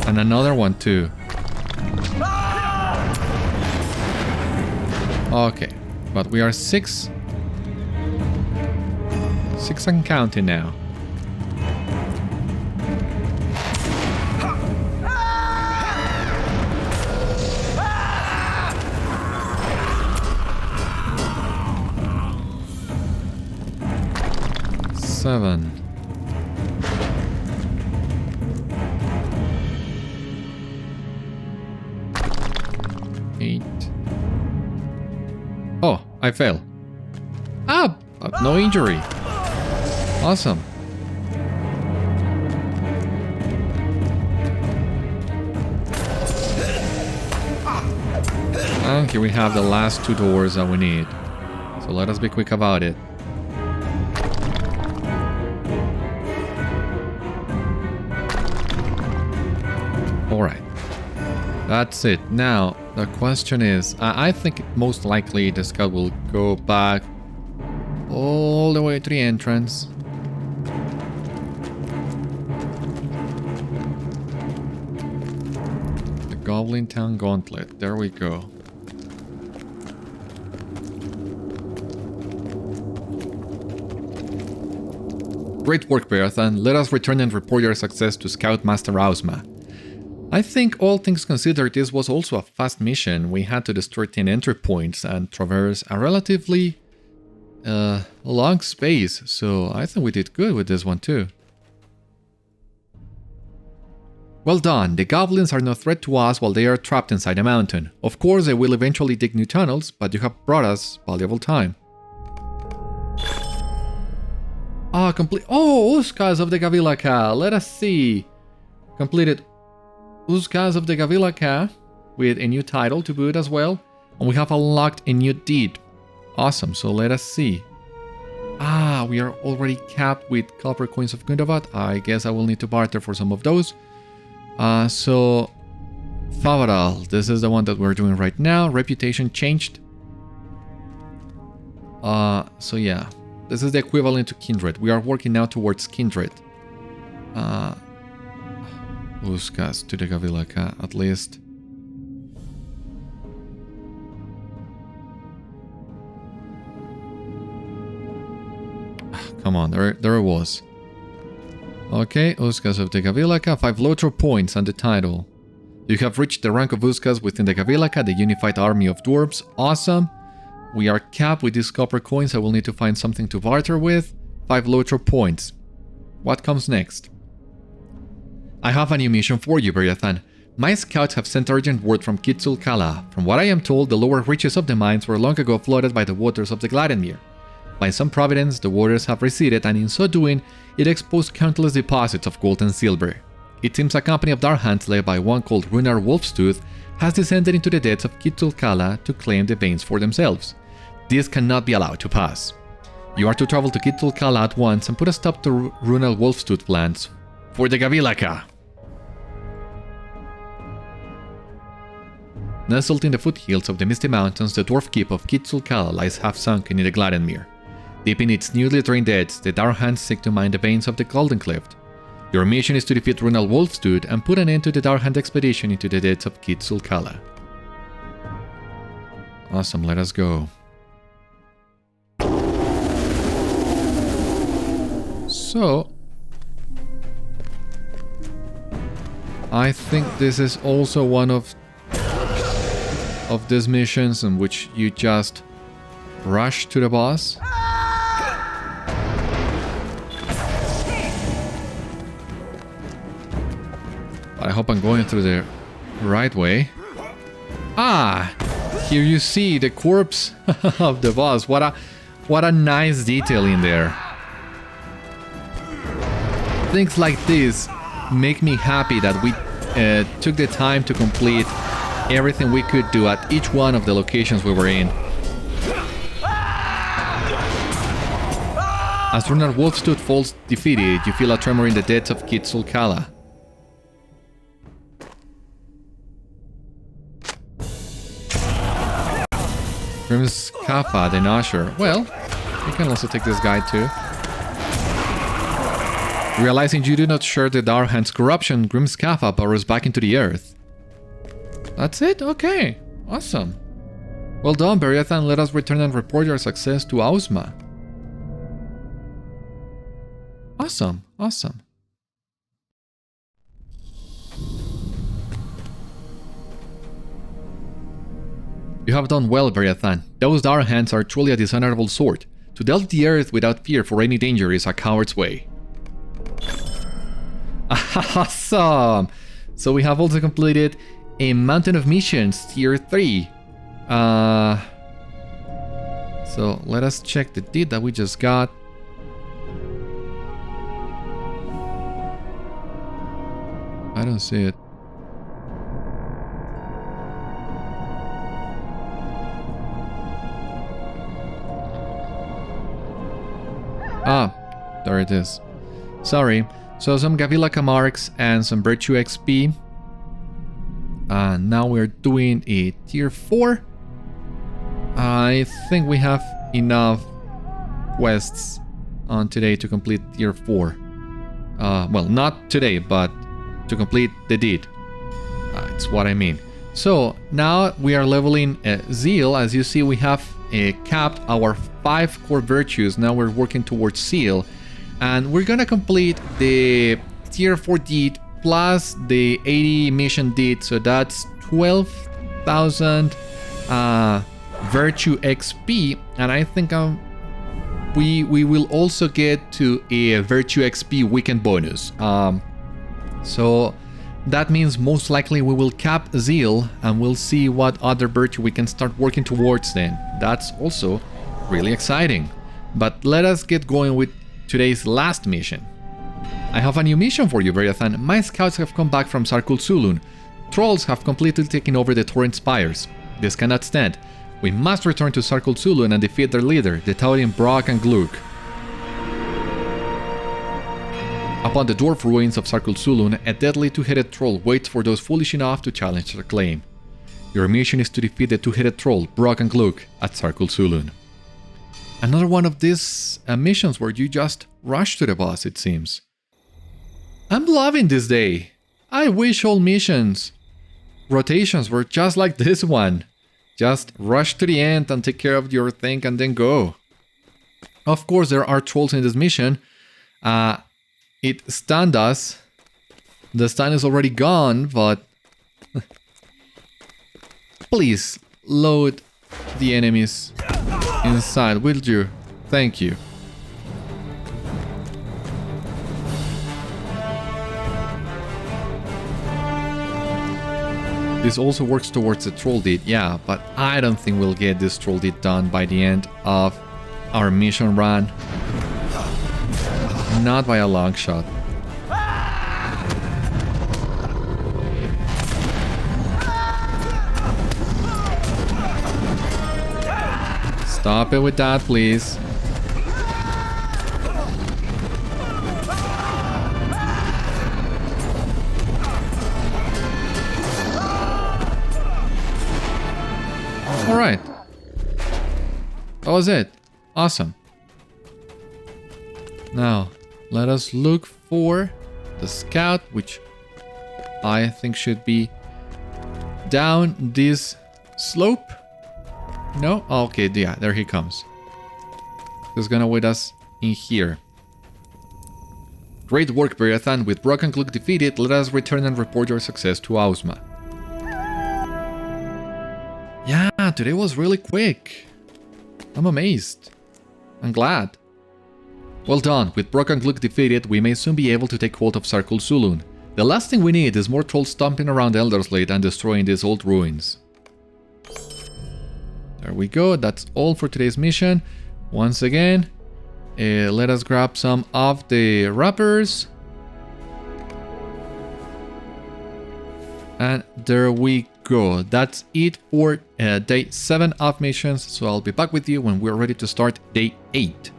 And another one too. Okay, but we are 6 and counting now. 7. 8. Oh, I fell. Ah, but no injury. Awesome. And here we have the last 2 doors that we need. So let us be quick about it. Alright. That's it. Now, the question is, I think most likely the scout will go back all the way to the entrance. The Goblin Town Gauntlet. There we go. Great work, Beriathan. Let us return and report your success to Scout-master Ausma. I think all things considered, this was also a fast mission. We had to destroy 10 entry points and traverse a relatively long space, so I think we did good with this one too. Well done, the goblins are no threat to us while they are trapped inside the mountain. Of course they will eventually dig new tunnels, but you have brought us valuable time. Ah, complete. Oh, Uskas of the Gabil'akkâ. Let us see. Completed Uskas of the Gabil'akkâ with a new title to boot as well. And we have unlocked a new deed. Awesome, so let us see. Ah, we are already capped with copper coins of Gondor. I guess I will need to barter for some of those. So Favaral, this is the one that we're doing right now. Reputation changed. So yeah. This is the equivalent to Kindred. We are working now towards Kindred. Uskas to the Gabil'akkâ, at least. Come on, there it was. Okay, Uskas of the Gabil'akkâ, 5 LOTRO points and the title. You have reached the rank of Uskas within the Gabil'akkâ, the unified army of dwarves. Awesome. We are capped with these copper coins. I will need to find something to barter with. 5 LOTRO points. What comes next? I have a new mission for you, Beriathan. My scouts have sent urgent word from Kitzul-Kala. From what I am told, the lower reaches of the mines were long ago flooded by the waters of the Gladenmere. By some providence, the waters have receded, and in so doing, it exposed countless deposits of gold and silver. It seems a company of Dourhands led by one called Runar Wolfstooth has descended into the depths of Kitzul-Kala to claim the veins for themselves. This cannot be allowed to pass. You are to travel to Kitzul-Kala at once and put a stop to Runar Wolfstooth plans for the Gabil'akkâ. Nestled in the foothills of the Misty Mountains, the dwarf keep of Kitzul-Kala lies half sunken in the Gladenmere. Deep in its newly drained depths, the Dourhands seek to mine the veins of the Golden Cleft. Your mission is to defeat Runar Wolfstooth and put an end to the Dourhand expedition into the depths of Kitzul-Kala. Awesome, let us go. So, I think this is also one of these missions in which you just rush to the boss. I hope I'm going through the right way. Ah! Here you see the corpse of the boss. What a nice detail in there. Things like this make me happy that we took the time to complete everything we could do at each one of the locations we were in. As Runar Wolfstooth falls defeated, you feel a tremor in the depths of Kitzul-Kala. Grimskaffa, the Nosher. Well, you can also take this guy too. Realizing you do not share the Dourhand's corruption, Grimskaffa burrows back into the earth. That's it? Okay. Awesome. Well done, Beriathan. Let us return and report your success to Ausma. Awesome. Awesome. You have done well, Beriathan. Those Dourhands are truly a dishonorable sort. To delve the earth without fear for any danger is a coward's way. Awesome! So we have also completed a Mountain of Missions, Tier 3. So let us check the deed that we just got. I don't see it. Ah, there it is. Sorry. So some Gabil'akkâ marks and some Virtue XP. Now we're doing a Tier 4. I think we have enough quests on today to complete Tier 4. Well, not today, but to complete the deed. It's what I mean. So now we are leveling Zeal. As you see, we have capped our 5 core virtues. Now we're working towards Zeal. And we're gonna complete the Tier 4 deed plus the 80 mission deed. So that's 12,000 Virtue XP. And I think we will also get to a Virtue XP weekend bonus. So that means most likely we will cap Zeal and we'll see what other virtue we can start working towards then. That's also really exciting. But let us get going with today's last mission. I have a new mission for you, Beriathan. My scouts have come back from Sarkul Sulun. Trolls have completely taken over the Torrent Spires. This cannot stand. We must return to Sarkul Sulun and defeat their leader, the Taurogrim Brock and Gluk. Upon the dwarf ruins of Sarkul Sulun, a deadly two-headed troll waits for those foolish enough to challenge their claim. Your mission is to defeat the two-headed troll, Brock and Gluk, at Sarkul Sulun. Another one of these missions where you just rush to the boss, it seems. I'm loving this day. I wish all missions rotations were just like this one. Just rush to the end and take care of your thing and then go. Of course, there are trolls in this mission. It stunned us. The stun is already gone, but please load the enemies inside, will you? Thank you. This also works towards the troll deed, yeah, but I don't think we'll get this troll deed done by the end of our mission run. Not by a long shot. Stop it with that, please. Alright. That was it. Awesome. Now, let us look for the scout, which I think should be down this slope. No? Okay, yeah, there he comes. He's gonna wait us in here. Great work, Beriathan. With Brock and Gluk defeated, let us return and report your success to Ausma. Yeah, today was really quick. I'm amazed. I'm glad. Well done. With Brock and Gluk defeated, we may soon be able to take hold of Sarkul Sulun. The last thing we need is more trolls stomping around Elderslate and destroying these old ruins. There we go. That's all for today's mission. Once again, let us grab some of the wrappers. And there we go. That's it for day 7 of missions. So I'll be back with you when we're ready to start day 8.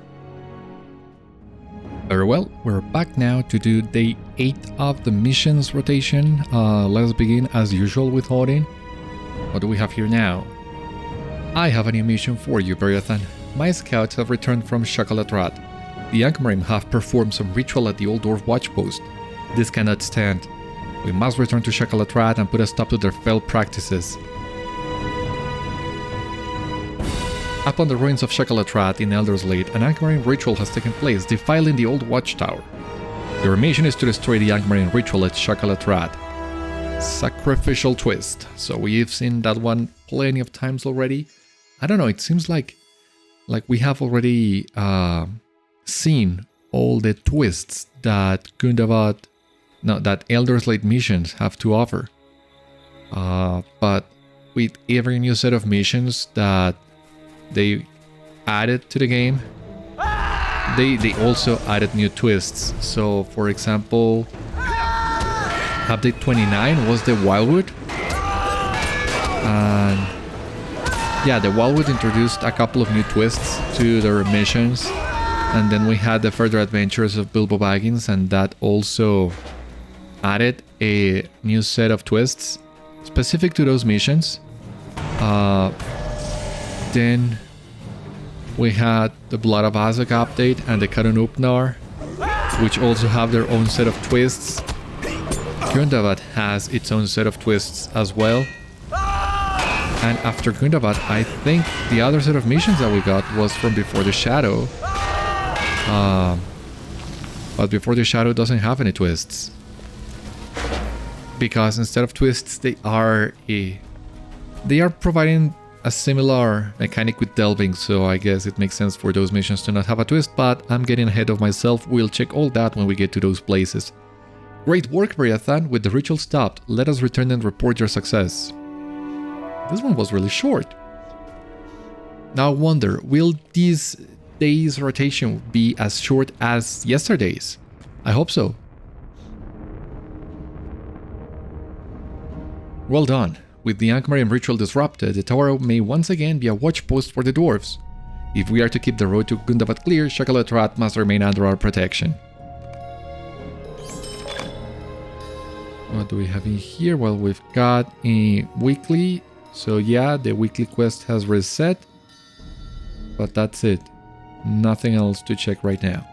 Very well, we're back now to do day 8 of the missions rotation. Let's begin as usual with Hórin. What do we have here now? I have a new mission for you, Beriathan. My scouts have returned from Shakalatrat. The Annak-khurfu have performed some ritual at the Old Dwarf Watchpost. This cannot stand. We must return to Shakalatrat and put a stop to their fell practices. Up on the ruins of Shakalatrat in Elderslate, an Annak-khurfu ritual has taken place, defiling the old watchtower. Your mission is to destroy the Annak-khurfu ritual at Shakalatrat. Sacrificial twist. So we've seen that one plenty of times already. I don't know, it seems like like we have already seen all the twists that that Elder Slate missions have to offer. But with every new set of missions that they added to the game, they also added new twists. So for example, update 29 was the Wildwood, and yeah, the Wildwood introduced a couple of new twists to their missions. And then we had the further adventures of Bilbo Baggins, and that also added a new set of twists specific to those missions. Then we had the Blood of Azog update and the Caron Upnar, which also have their own set of twists. Gundabad has its own set of twists as well. And after Gundabad, I think the other set of missions that we got was from Before the Shadow. But Before the Shadow doesn't have any twists. Because instead of twists, they are providing a similar mechanic with delving, so I guess it makes sense for those missions to not have a twist, but I'm getting ahead of myself. We'll check all that when we get to those places. Great work, Beriathan. With the ritual stopped, let us return and report your success. This one was really short. Now I wonder, will this day's rotation be as short as yesterday's? I hope so. Well done. With the Angmar ritual disrupted, the tower may once again be a watch post for the dwarves. If we are to keep the road to Gundabad clear, Shakalat must remain under our protection. What do we have in here? Well, we've got a weekly. So yeah, the weekly quest has reset. But that's it. Nothing else to check right now.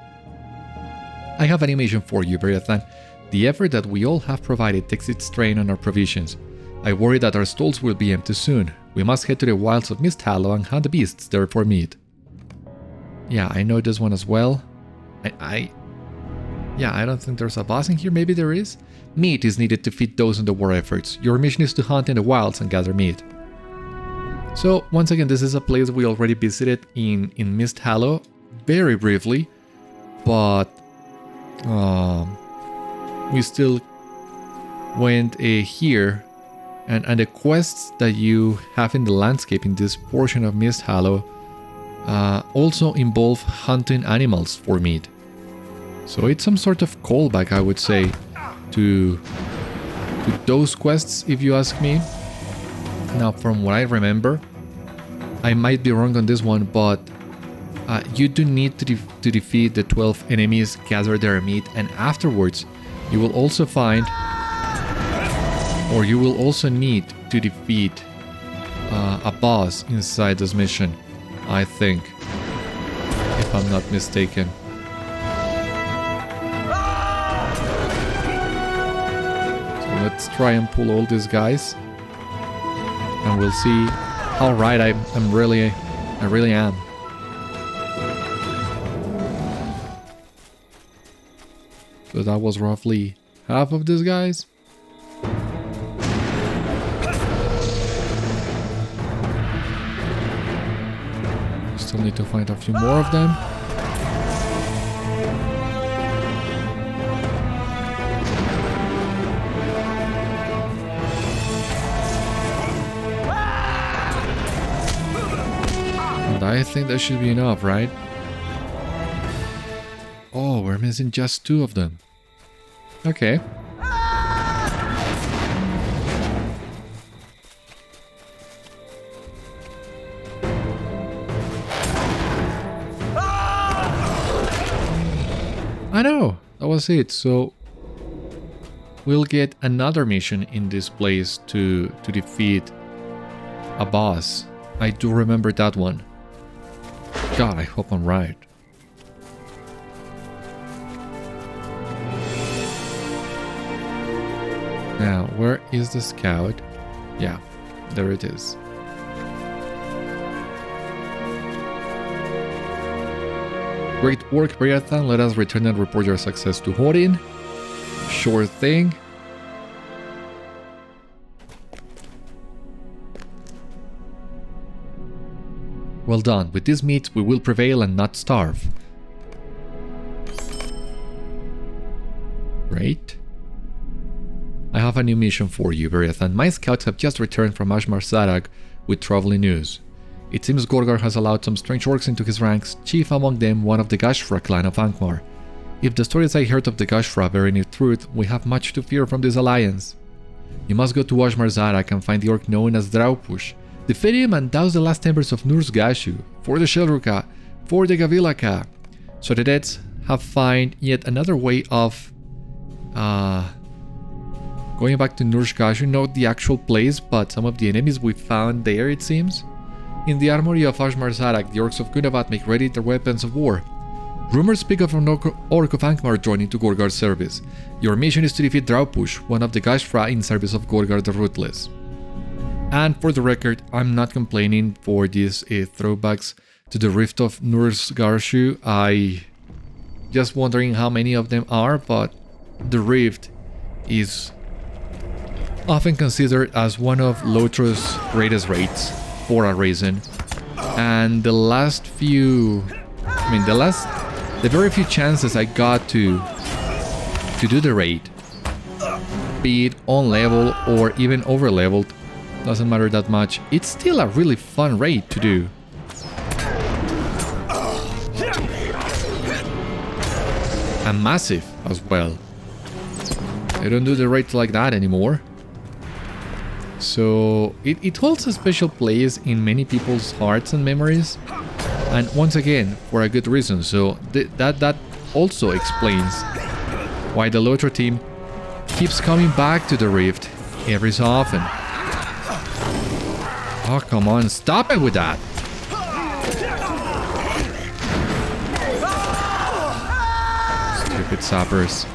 I have an animation for you, Beriathan. The effort that we all have provided takes its strain on our provisions. I worry that our stalls will be empty soon. We must head to the wilds of Misthallow and hunt the beasts there for meat. Yeah, I know this one as well. I don't think there's a boss in here. Maybe there is. Meat is needed to feed those in the war efforts. Your mission is to hunt in the wilds and gather meat. So, once again, this is a place we already visited in Misthallow, very briefly, but we still went here, and the quests that you have in the landscape in this portion of Misthallow also involve hunting animals for meat. So it's some sort of callback, I would say, to those quests, if you ask me. Now, from what I remember, I might be wrong on this one, but you do need to defeat the 12 enemies, gather their meat, and afterwards you will also find, or you will also need to defeat a boss inside this mission, I think, if I'm not mistaken. So let's try and pull all these guys, and we'll see how right I really am. So that was roughly half of these guys. Still need to find a few more of them. And I think that should be enough, right? Oh, we're missing just 2 of them. Okay. I know, that was it. So we'll get another mission in this place to defeat a boss. I do remember that one. God, I hope I'm right. Now, where is the scout? Yeah, there it is. Great work, Beriathan. Let us return and report your success to Hórin. Sure thing. Well done. With this meat, we will prevail and not starve. Great. I have a new mission for you, Beriathan. My scouts have just returned from Bekâr-zarakh with troubling news. It seems Gorgar has allowed some strange orcs into his ranks, chief among them one of the Gashfra clan of Angmar. If the stories I heard of the Gashfra bear any truth, we have much to fear from this alliance. You must go to Bekâr-zarakh and find the orc known as Draupush. Defeat him and douse the last embers of Nur's Gashu, for the Shelruka, for the Gabil'akkâ. So the Deads have found yet another way of going back to Nur's Gashu, not the actual place, but some of the enemies we found there, it seems. In the Armoury of Bekâr-zarakh, the orcs of Gundabad make ready their weapons of war. Rumors speak of an orc of Angmar joining to Gorgar's service. Your mission is to defeat Draupush, one of the Gashfra in service of Gorgar the Ruthless. And for the record, I'm not complaining for these throwbacks to the Rift of Nur's Gashu. I just wondering how many of them are, but the Rift is often considered as one of LOTRO's greatest raids for a reason. And the last few, the very few chances I got to do the raid, be it on level or even over leveled, doesn't matter that much. It's still a really fun raid to do. And massive as well. They don't do the raids like that anymore. So it holds a special place in many people's hearts and memories. And once again, for a good reason. So that also explains why the LOTRO team keeps coming back to the Rift every so often. Oh, come on, stop it with that! Stupid sappers.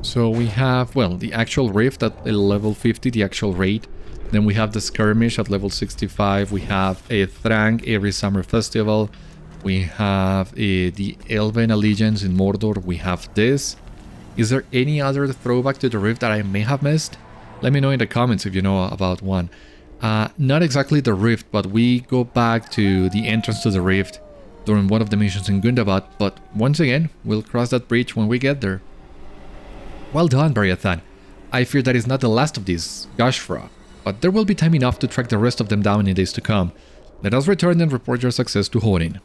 So we have, well, the actual Rift at level 50, the actual raid. Then we have the Skirmish at level 65. We have a Thrang every summer festival. We have the Elven Allegiance in Mordor. We have this. Is there any other throwback to the Rift that I may have missed? Let me know in the comments if you know about one. Not exactly the Rift, but we go back to the entrance to the Rift during one of the missions in Gundabad. But once again, we'll cross that bridge when we get there. Well done, Beriathan. I fear that is not the last of these Gashfra, but there will be time enough to track the rest of them down in days to come. Let us return and report your success to Hórin.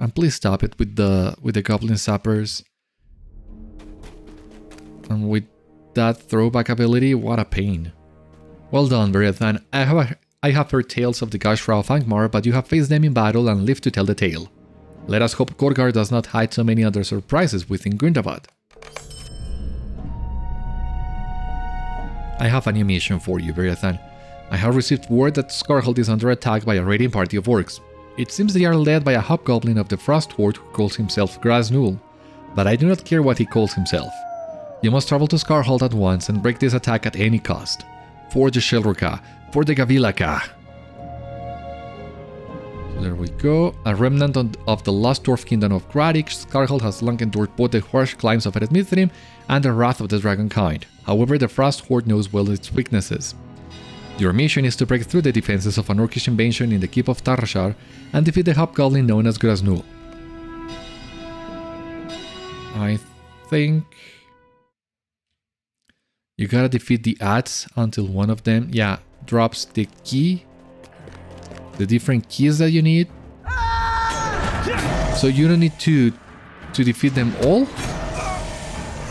And please stop it with the goblin sappers. And with that throwback ability, what a pain. Well done, Beriathan. I have heard tales of the Gashfra of Angmar, but you have faced them in battle and lived to tell the tale. Let us hope Gorgar does not hide so many other surprises within Gundabad. I have a new mission for you, Beriathan. I have received word that Skarhald is under attack by a raiding party of orcs. It seems they are led by a hobgoblin of the Frost Horde who calls himself Graznul, but I do not care what he calls himself. You must travel to Skarhald at once and break this attack at any cost. For the Shelruka, for the Gabil'akkâ. There we go. A remnant of the lost dwarf kingdom of Gradich, Skarhald has long endured both the harsh climes of Mithrim and the wrath of the dragonkind. However, the Frost Horde knows well its weaknesses. Your mission is to break through the defenses of an orcish invasion in the keep of Tarashar and defeat the hobgoblin known as Graznul. I think you gotta defeat the adds until one of them, drops the key. The different keys that you need. So you don't need to defeat them all.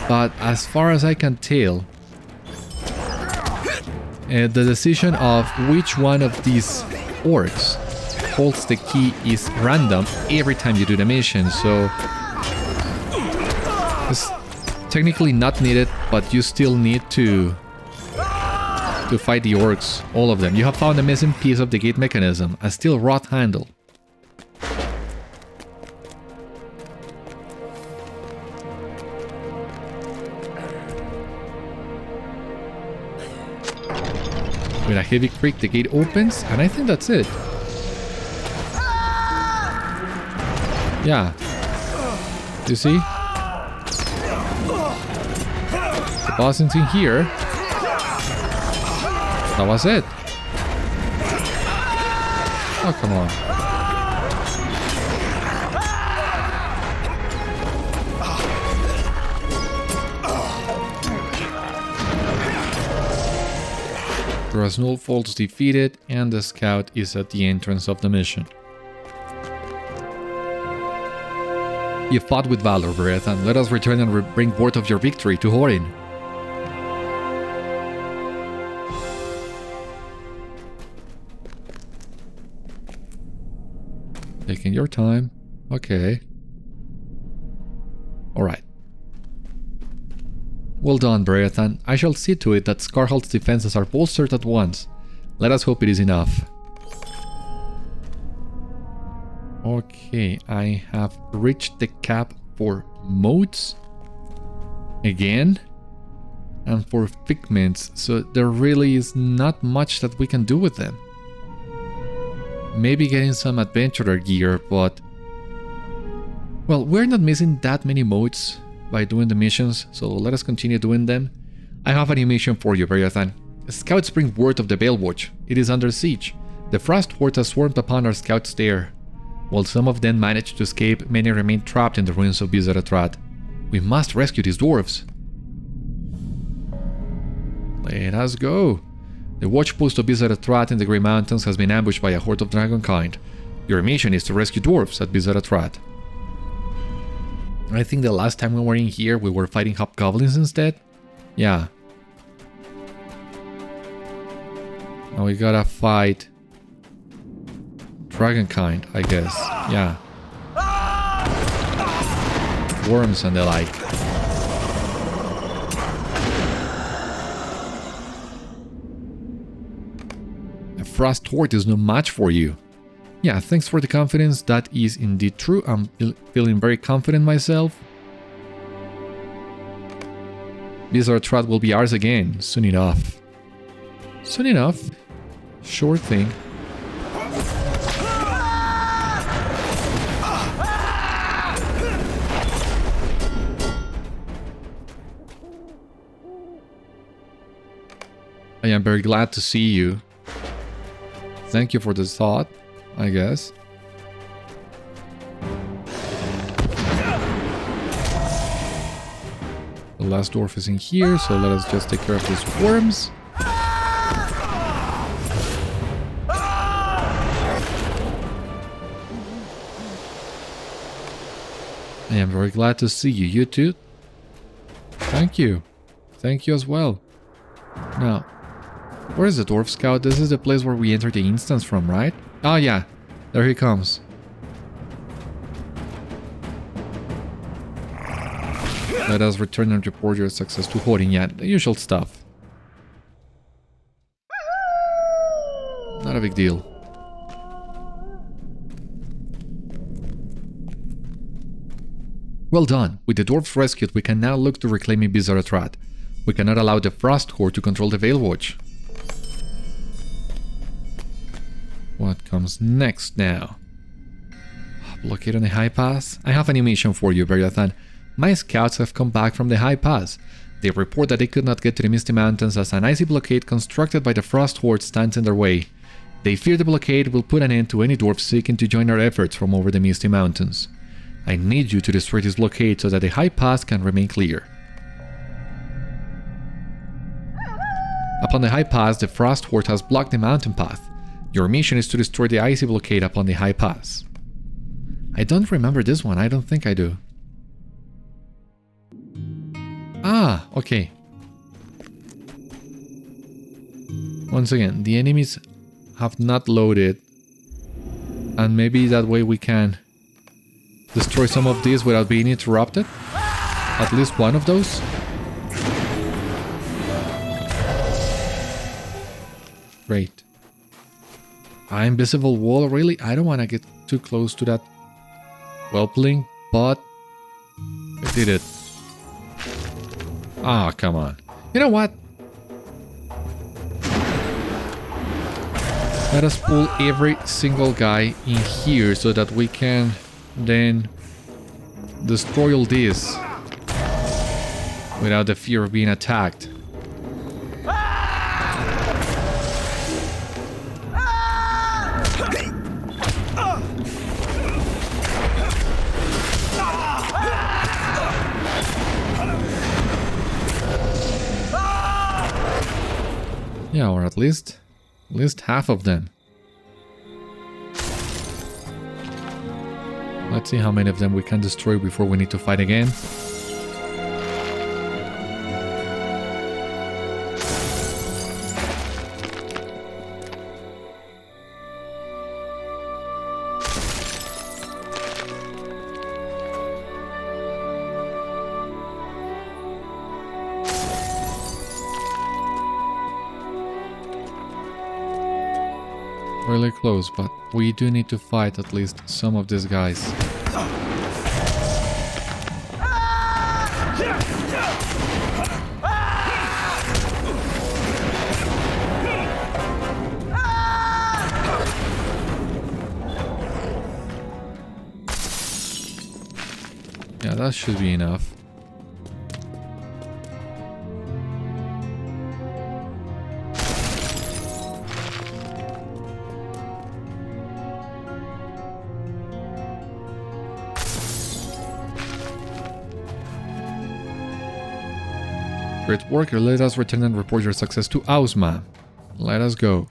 But as far as I can tell, the decision of which one of these orcs holds the key is random every time you do the mission. So it's technically not needed, but you still need to fight the orcs, all of them. You have found a missing piece of the gate mechanism, a steel rod handle. With a heavy creak, the gate opens, and I think that's it. Yeah. You see? The boss is in here. That was it. Oh, come on. Grasnul falls defeated, and the scout is at the entrance of the mission. You fought with valor, Beriathan. Let us return and bring word of your victory to Hórin. Taking your time. Okay. Alright. Well done, Beriathan. I shall see to it that Skarhald's defenses are bolstered at once. Let us hope it is enough. Okay, I have reached the cap for motes. Again. And for figments, so there really is not much that we can do with them. Maybe getting some adventurer gear, but... Well, we're not missing that many motes by doing the missions, so let us continue doing them. I have a new mission for you, Beriathan. Scouts bring word of the Veil Watch. It is under siege. The Frost Horde has swarmed upon our scouts there. While some of them managed to escape, many remain trapped in the ruins of Bekâr-zarakh. We must rescue these dwarves. Let us go. The watchpost of Bekâr-zarakh in the Grey Mountains has been ambushed by a horde of dragonkind. Your mission is to rescue dwarves at Bekâr-zarakh. I think the last time we were in here, we were fighting hobgoblins instead. Yeah. Now we gotta fight dragonkind, I guess. Yeah. Worms and the like. A Frost Horde is no match for you. Yeah, thanks for the confidence. That is indeed true. I'm feeling very confident myself. Bekâr-zarakh will be ours again, soon enough. Soon enough. Sure thing. I am very glad to see you. Thank you for the thought, I guess. The last dwarf is in here, so let us just take care of these worms. I am very glad to see you, you too. Thank you. Thank you as well. Now, where is the dwarf scout? This is the place where we entered the instance from, right? Oh yeah, there he comes. Let us return and report your success to Hórin. Yeah, the usual stuff. Not a big deal. Well done. With the dwarves rescued, we can now look to reclaiming Bekâr-zarakh. We cannot allow the Frost Horde to control the Veil Watch. What comes next now? Blockade on the High Pass? I have a new mission for you, Beriathan. My scouts have come back from the High Pass. They report that they could not get to the Misty Mountains as an icy blockade constructed by the Frost Horde stands in their way. They fear the blockade will put an end to any dwarves seeking to join our efforts from over the Misty Mountains. I need you to destroy this blockade so that the High Pass can remain clear. Upon the High Pass, the Frost Horde has blocked the mountain path. Your mission is to destroy the icy blockade upon the High Pass. I don't remember this one, I don't think I do. Ah, okay. Once again, the enemies have not loaded. And maybe that way we can destroy some of these without being interrupted. At least one of those. Great. Invisible wall, really? I don't want to get too close to that whelpling, but I did it. Ah, come on. You know what? Let us pull every single guy in here so that we can then destroy all this without the fear of being attacked. Yeah, or at least half of them. Let's see how many of them we can destroy before we need to fight again. Really close, but we do need to fight at least some of these guys. Yeah, that should be enough. Great work, let us return and report your success to Ausma. Let us go.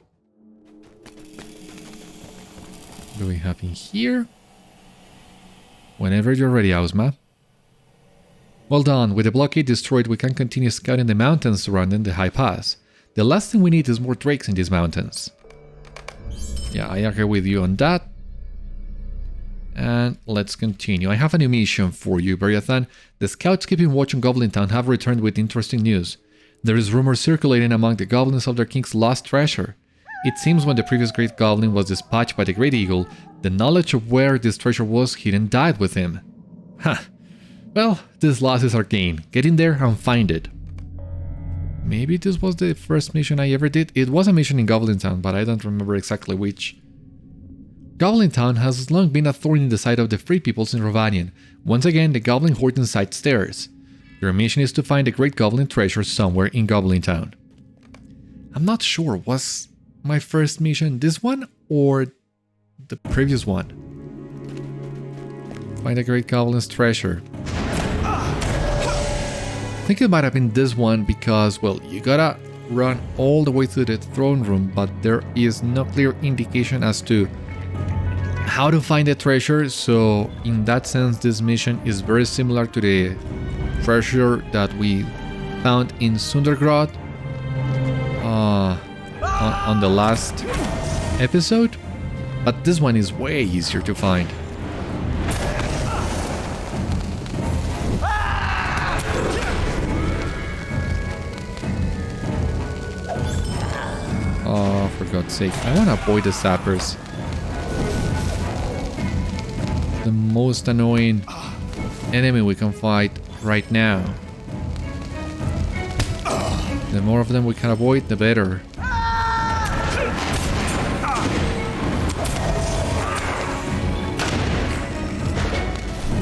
What do we have in here? Whenever you're ready, Ausma. Well done, with the blockade destroyed we can continue scouting the mountains surrounding the high pass. The last thing we need is more drakes in these mountains. Yeah, I agree with you on that. And let's continue. I have a new mission for you, Beriathan. The scouts keeping watch on Goblin Town have returned with interesting news. There is rumor circulating among the goblins of their king's lost treasure. It seems when the previous great goblin was dispatched by the Great Eagle, the knowledge of where this treasure was hidden died with him. Ha! Well, this loss is our gain. Get in there and find it. Maybe this was the first mission I ever did. It was a mission in Goblin Town, but I don't remember exactly which. Goblin Town has long been a thorn in the side of the free peoples in Rovanion. Once again, the Goblin Horde inside stairs. Your mission is to find the Great Goblin treasure somewhere in Goblin Town. I'm not sure, was my first mission this one or the previous one? Find the Great Goblin's treasure. I think it might have been this one because, well, you gotta run all the way to the throne room, but there is no clear indication as to how to find the treasure, so in that sense this mission is very similar to the treasure that we found in Sundergrad on the last episode, but this one is way easier to find. Oh, for God's sake, I want to avoid the sappers. The most annoying enemy we can fight right now. The more of them we can avoid, the better.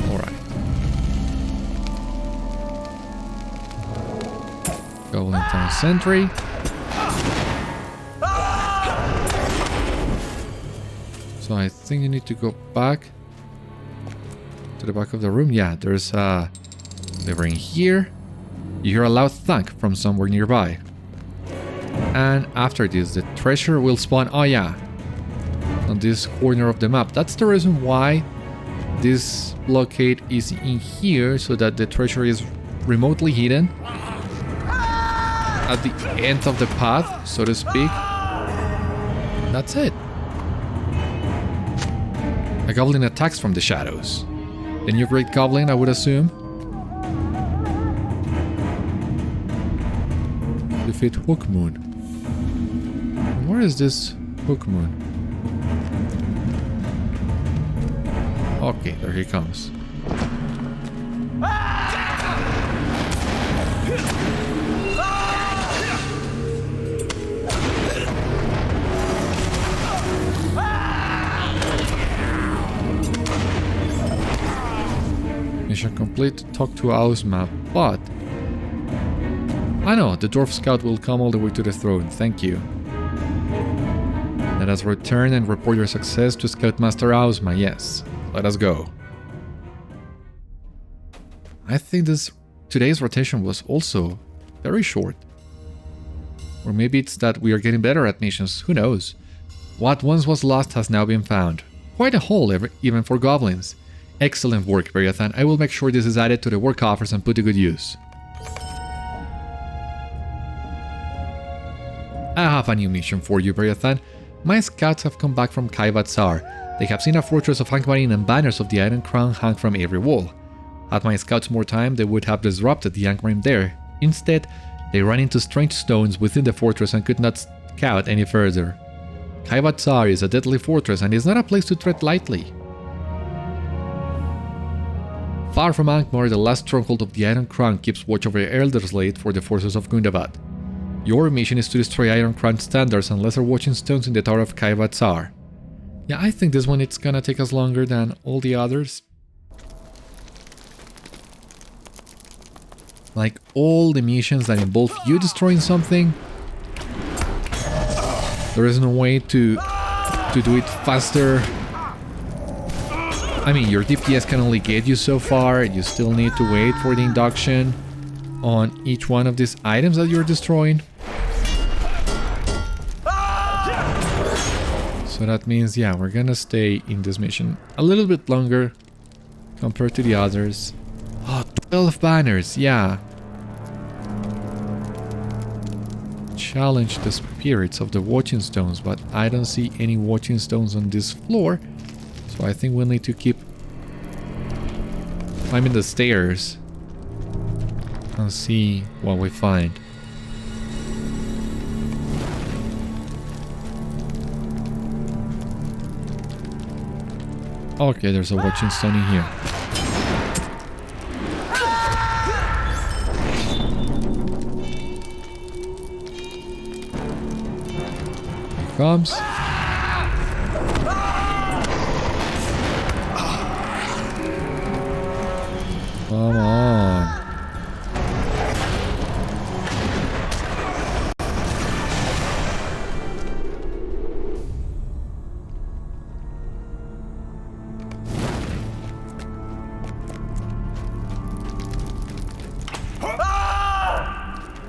Alright. Goblin Town Sentry. So I think you need to go back to the back of the room. Yeah, there's a lever in here. You hear a loud thunk from somewhere nearby. And after this, the treasure will spawn, oh yeah, on this corner of the map. That's the reason why this blockade is in here, so that the treasure is remotely hidden at the end of the path, so to speak. That's it. A goblin attacks from the shadows. The new great goblin, I would assume. Defeat Hookmoon. Where is this Hookmoon? Okay, there he comes. Mission complete. Talk to Ausma, but... I know, the Dwarf Scout will come all the way to the throne. Thank you. Let us return and report your success to Scout-master Ausma. Yes, let us go. I think today's rotation was also very short. Or maybe it's that we are getting better at missions, who knows. What once was lost has now been found. Quite a haul, even for goblins. Excellent work, Beriathan. I will make sure this is added to the work offers and put to good use. I have a new mission for you, Beriathan. My scouts have come back from Kaivat-Zar. They have seen a fortress of Angmarin and banners of the Iron Crown hung from every wall. Had my scouts more time, they would have disrupted the Angmarin there. Instead, they ran into strange stones within the fortress and could not scout any further. Kaivat-Zar is a deadly fortress and is not a place to tread lightly. Far from Angmar, the last stronghold of the Iron Crown keeps watch over Elderslade for the forces of Gundabad. Your mission is to destroy Iron Crown standards and lesser watching stones in the Tower of Kaivat-Zar. Yeah, I think this one it's gonna take us longer than all the others. Like all the missions that involve you destroying something, there is no way to do it faster. I mean, your DPS can only get you so far. You still need to wait for the induction on each one of these items that you're destroying. So that means, yeah, we're gonna stay in this mission a little bit longer compared to the others. Oh, 12 banners, yeah. Challenge the spirits of the watching stones, but I don't see any watching stones on this floor. So I think we'll need to keep climbing the stairs and see what we find. Okay, there's a watching stone in here. Here comes. Come on.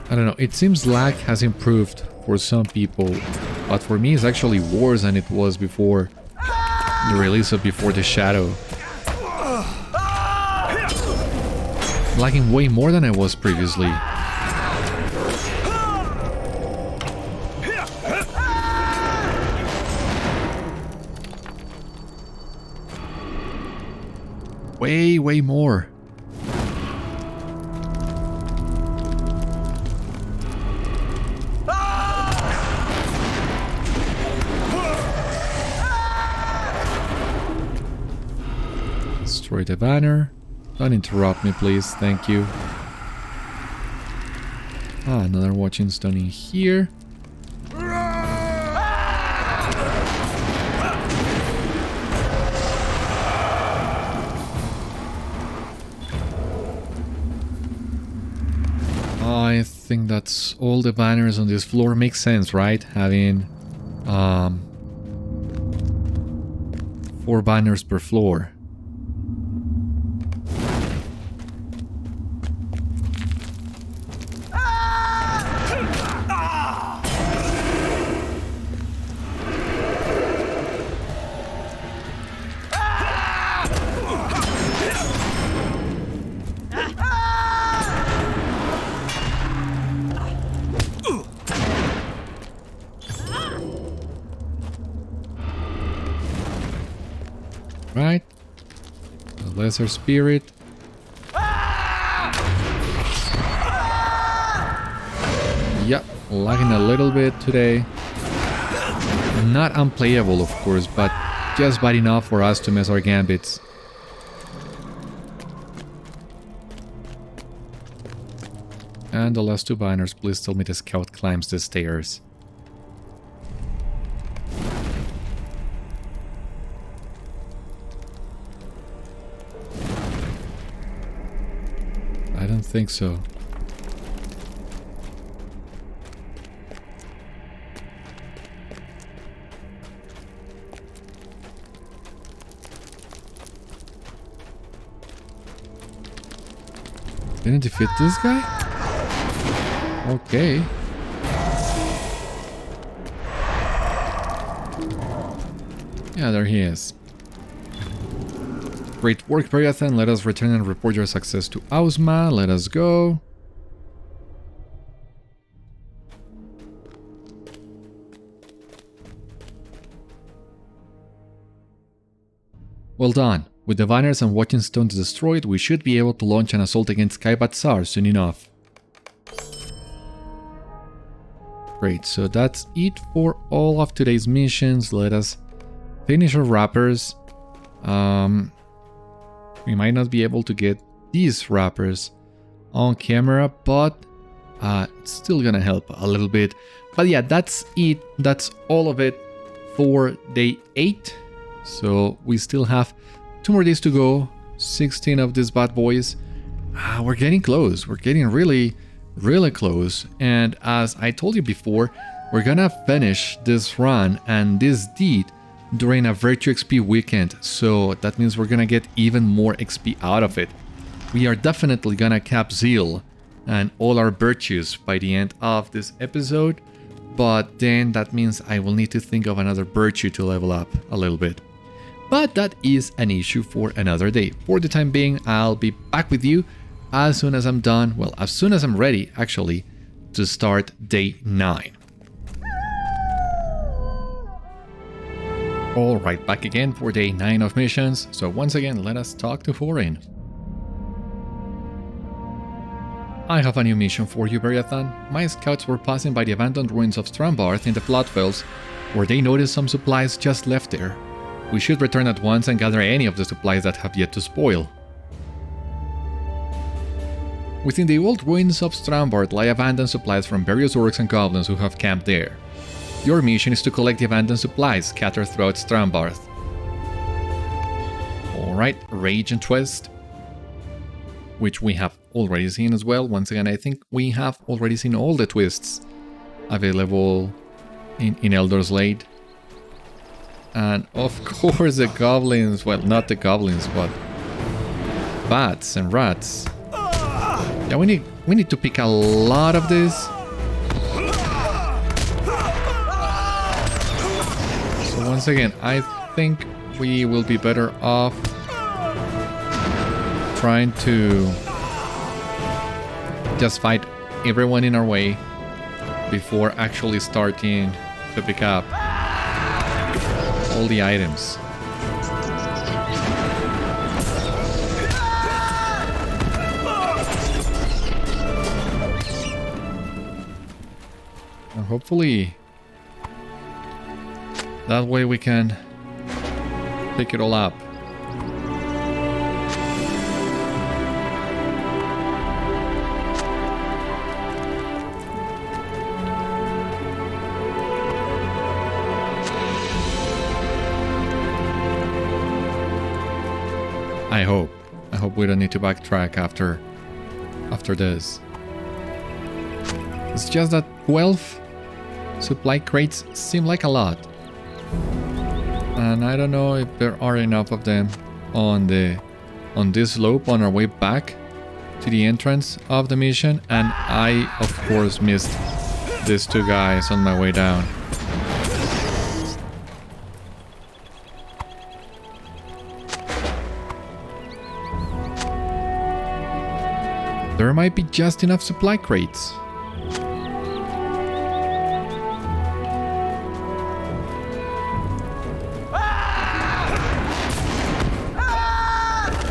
I don't know, it seems lag has improved for some people, but for me it's actually worse than it was before the release of Before the Shadow. Lagging way more than I was previously. Way more. Destroy the banner. Don't interrupt me, please. Thank you. Ah, another watching stone in here. I think that's all the banners on this floor. Makes sense, right? Having 4 banners per floor. Right? The lesser spirit. Yep, lagging a little bit today. Not unplayable, of course, but just bad enough for us to mess our gambits. And the last 2 banners, please tell me the scout climbs the stairs. think so. Didn't defeat this guy? Okay. Yeah, there he is. Great work, Beriathan. Let us return and report your success to Ausma. Let us go. Well done. With the Viners and Watching Stones destroyed, we should be able to launch an assault against Kaibat-Zar soon enough. Great, so that's it for all of today's missions. Let us finish our wrappers. We might not be able to get these wrappers on camera, but it's still gonna help a little bit. But yeah, that's it. That's all of it for day 8. So we still have 2 more days to go. 16 of these bad boys. We're getting close. We're getting really close. And as I told you before, we're gonna finish this run and this deed during a Virtue XP weekend, so that means we're gonna get even more XP out of it. We are definitely gonna cap Zeal and all our virtues by the end of this episode, but then that means I will need to think of another virtue to level up a little bit. But that is an issue for another day. For the time being, I'll be back with you as soon as I'm done, well, as soon as I'm ready, actually, to start day 9. Alright, back again for day 9 of missions. So once again, let us talk to Hórin. I have a new mission for you, Beriathan. My scouts were passing by the abandoned ruins of Strandbarth in the Floodfells, where they noticed some supplies just left there. We should return at once and gather any of the supplies that have yet to spoil. Within the old ruins of Strandbarth lie abandoned supplies from various orcs and goblins who have camped there. Your mission is to collect the abandoned supplies scattered throughout Strandbarth. Alright, Rage and Twist, which we have already seen as well. Once again, I think we have already seen all the twists available in Elder Slate. And of course the goblins, well, not the goblins, but bats and rats. Yeah, we need to pick a lot of this. So once again, I think we will be better off trying to just fight everyone in our way before actually starting to pick up all the items. And hopefully that way we can pick it all up. I hope we don't need to backtrack after this. It's just that 12 supply crates seem like a lot. And I don't know if there are enough of them on this slope on our way back to the entrance of the mission. And I, of course, missed these 2 guys on my way down. There might be just enough supply crates.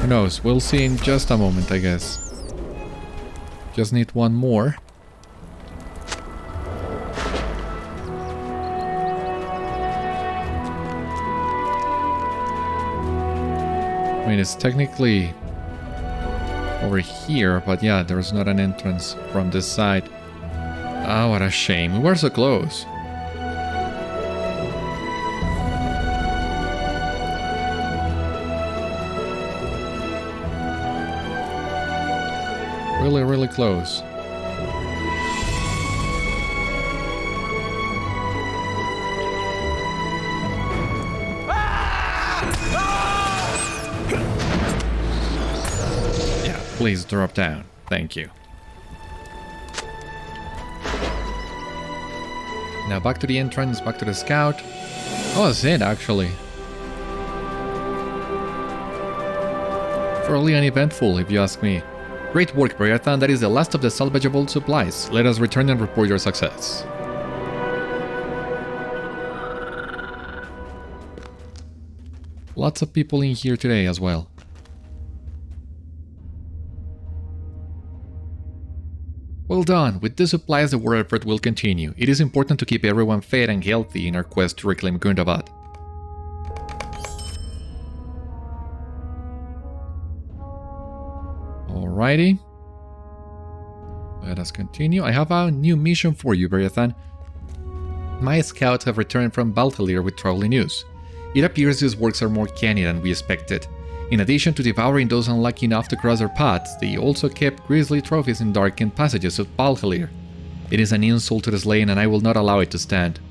Who knows? We'll see in just a moment, I guess. Just need one more. I mean, it's technically over here, but yeah, there's not an entrance from this side. Ah, what a shame. We were so close. Really, really close. Yeah, please drop down. Thank you. Now back to the entrance, back to the scout. Oh, that's it, actually. Fairly uneventful, if you ask me. Great work, Beriathan. That is the last of the salvageable supplies. Let us return and report your success. Lots of people in here today as well. Well done. With these supplies, the war effort will continue. It is important to keep everyone fed and healthy in our quest to reclaim Gundabad. Alrighty. Let us continue. I have a new mission for you, Beriathan. My scouts have returned from Balthalir with troubling news. It appears these works are more canny than we expected. In addition to devouring those unlucky enough to cross their paths, they also kept grisly trophies in darkened passages of Balthalir. It is an insult to the slain and I will not allow it to stand.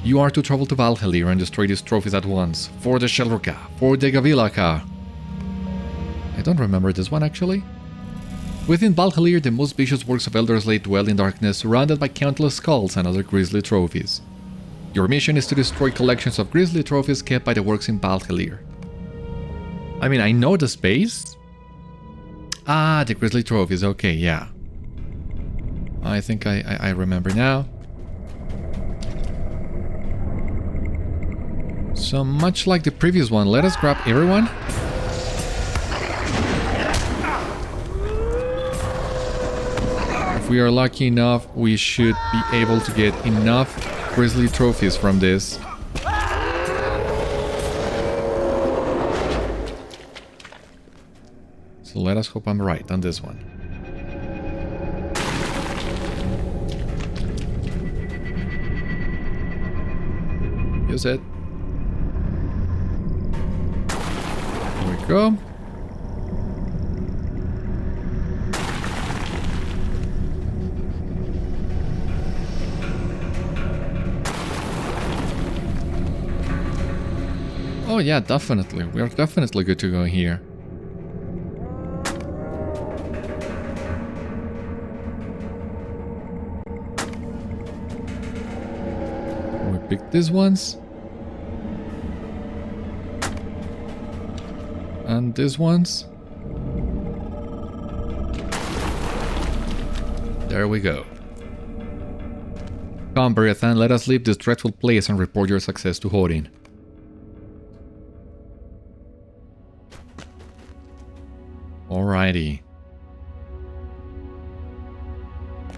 You are to travel to Balthalir and destroy these trophies at once. For the Shelruka, for the Gabil'akkâ. I don't remember this one actually. Within Balthalir, the most vicious works of Elderslate dwell in darkness, surrounded by countless skulls and other grisly trophies. Your mission is to destroy collections of grisly trophies kept by the works in Balthalir. I mean, I know the space. Ah, the grisly trophies. Okay, yeah. I think I remember now. So much like the previous one, let us grab everyone. If we are lucky enough, we should be able to get enough grisly trophies from this. So let us hope I'm right on this one. Use it. Here we go. Oh yeah, definitely. We are definitely good to go here. We pick these ones. And these ones. There we go. Come, Beriathan, let us leave this dreadful place and report your success to Hórin. Alrighty.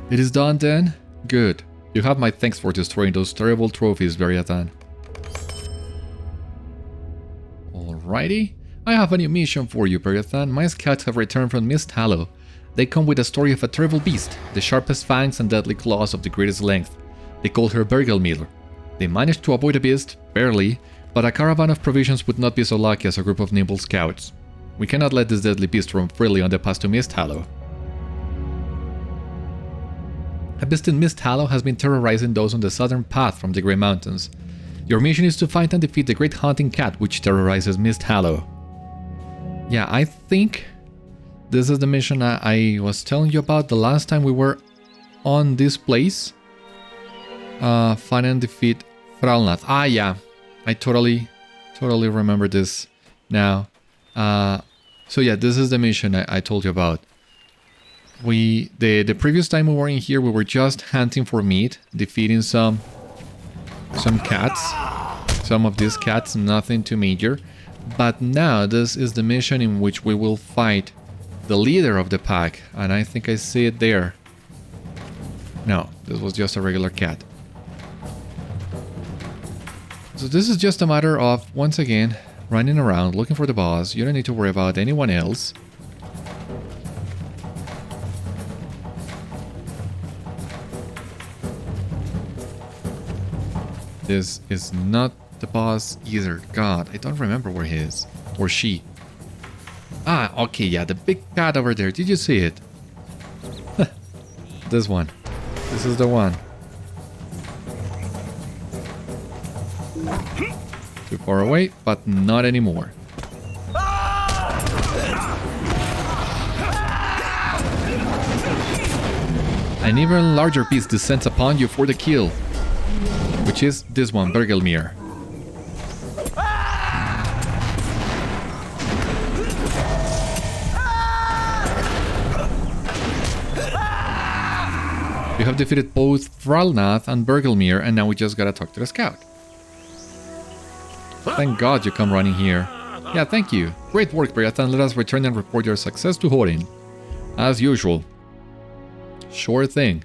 It is done then? Good. You have my thanks for destroying those terrible trophies, Beriathan. Alrighty. I have a new mission for you, Beriathan. My scouts have returned from Mist Hollow. They come with a story of a terrible beast, the sharpest fangs and deadly claws of the greatest length. They call her Bergelmir. They managed to avoid the beast, barely, but a caravan of provisions would not be so lucky as a group of nimble scouts. We cannot let this deadly beast roam freely on the path to Mist Hollow. A beast in Mist Hollow has been terrorizing those on the southern path from the Grey Mountains. Your mission is to find and defeat the great hunting cat which terrorizes Mist Hollow. Yeah, I think this is the mission I was telling you about the last time we were on this place. Find and defeat Thrallnath. Ah, yeah. I totally remember this now. So yeah, this is the mission I told you about. The previous time we were in here, we were just hunting for meat, defeating some cats. Some of these cats, nothing too major. But now this is the mission in which we will fight the leader of the pack, and I think I see it there. No, this was just a regular cat. So this is just a matter of, once again, running around looking for the boss. You don't need to worry about anyone else. This is not the boss either. God, I don't remember where he is. Or she. Ah, okay, yeah, the big cat over there. Did you see it? This one. This is the one. Too far away, but not anymore. An even larger beast descends upon you for the kill, which is this one, Bergelmir. You have defeated both Thrallnath and Bergelmir, and now we just gotta talk to the scout. Thank God you come running here. Yeah, thank you. Great work, Beriathan. Let us return and report your success to Hórin. As usual. Sure thing.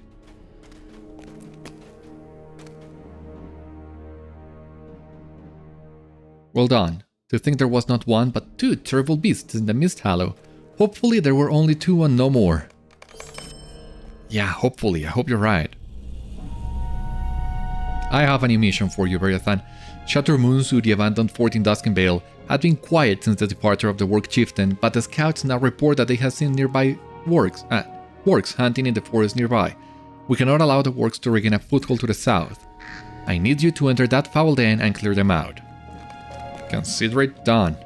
Well done. To think there was not one, but two terrible beasts in the Mist Hollow. Hopefully there were only two and no more. Yeah, hopefully. I hope you're right. I have a new mission for you, Beriathan. Shadar Munzu, the abandoned fort in Duskenvale, had been quiet since the departure of the Work Chieftain, but the scouts now report that they have seen nearby Works hunting in the forest nearby. We cannot allow the Works to regain a foothold to the south. I need you to enter that foul den and clear them out. Consider it done.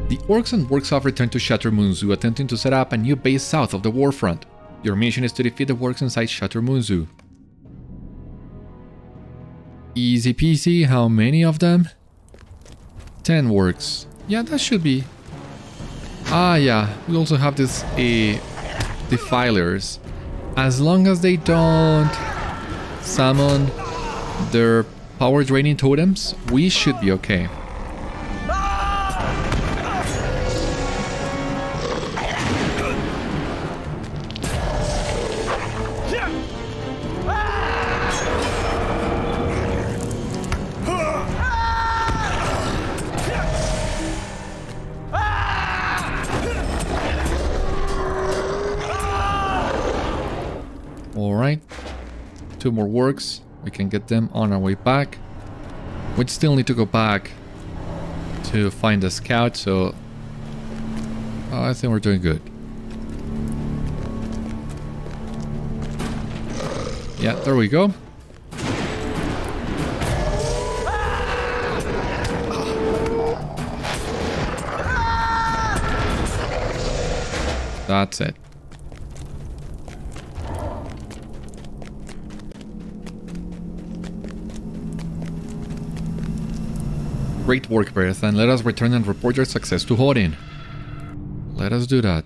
The Orcs and Works have returned to Shadar Munzu, attempting to set up a new base south of the warfront. Your mission is to defeat the Works inside Shadar Munzu. Easy peasy, how many of them? 10 Works. Yeah, that should be... Ah, yeah, we also have this Defilers. As long as they don't summon their power draining totems, we should be okay. Alright, 2 more Works, we can get them on our way back. We still need to go back to find the scout, so I think we're doing good. Yeah, there we go. That's it. Great work, Beriathan. Let us return and report your success to Hórin. Let us do that.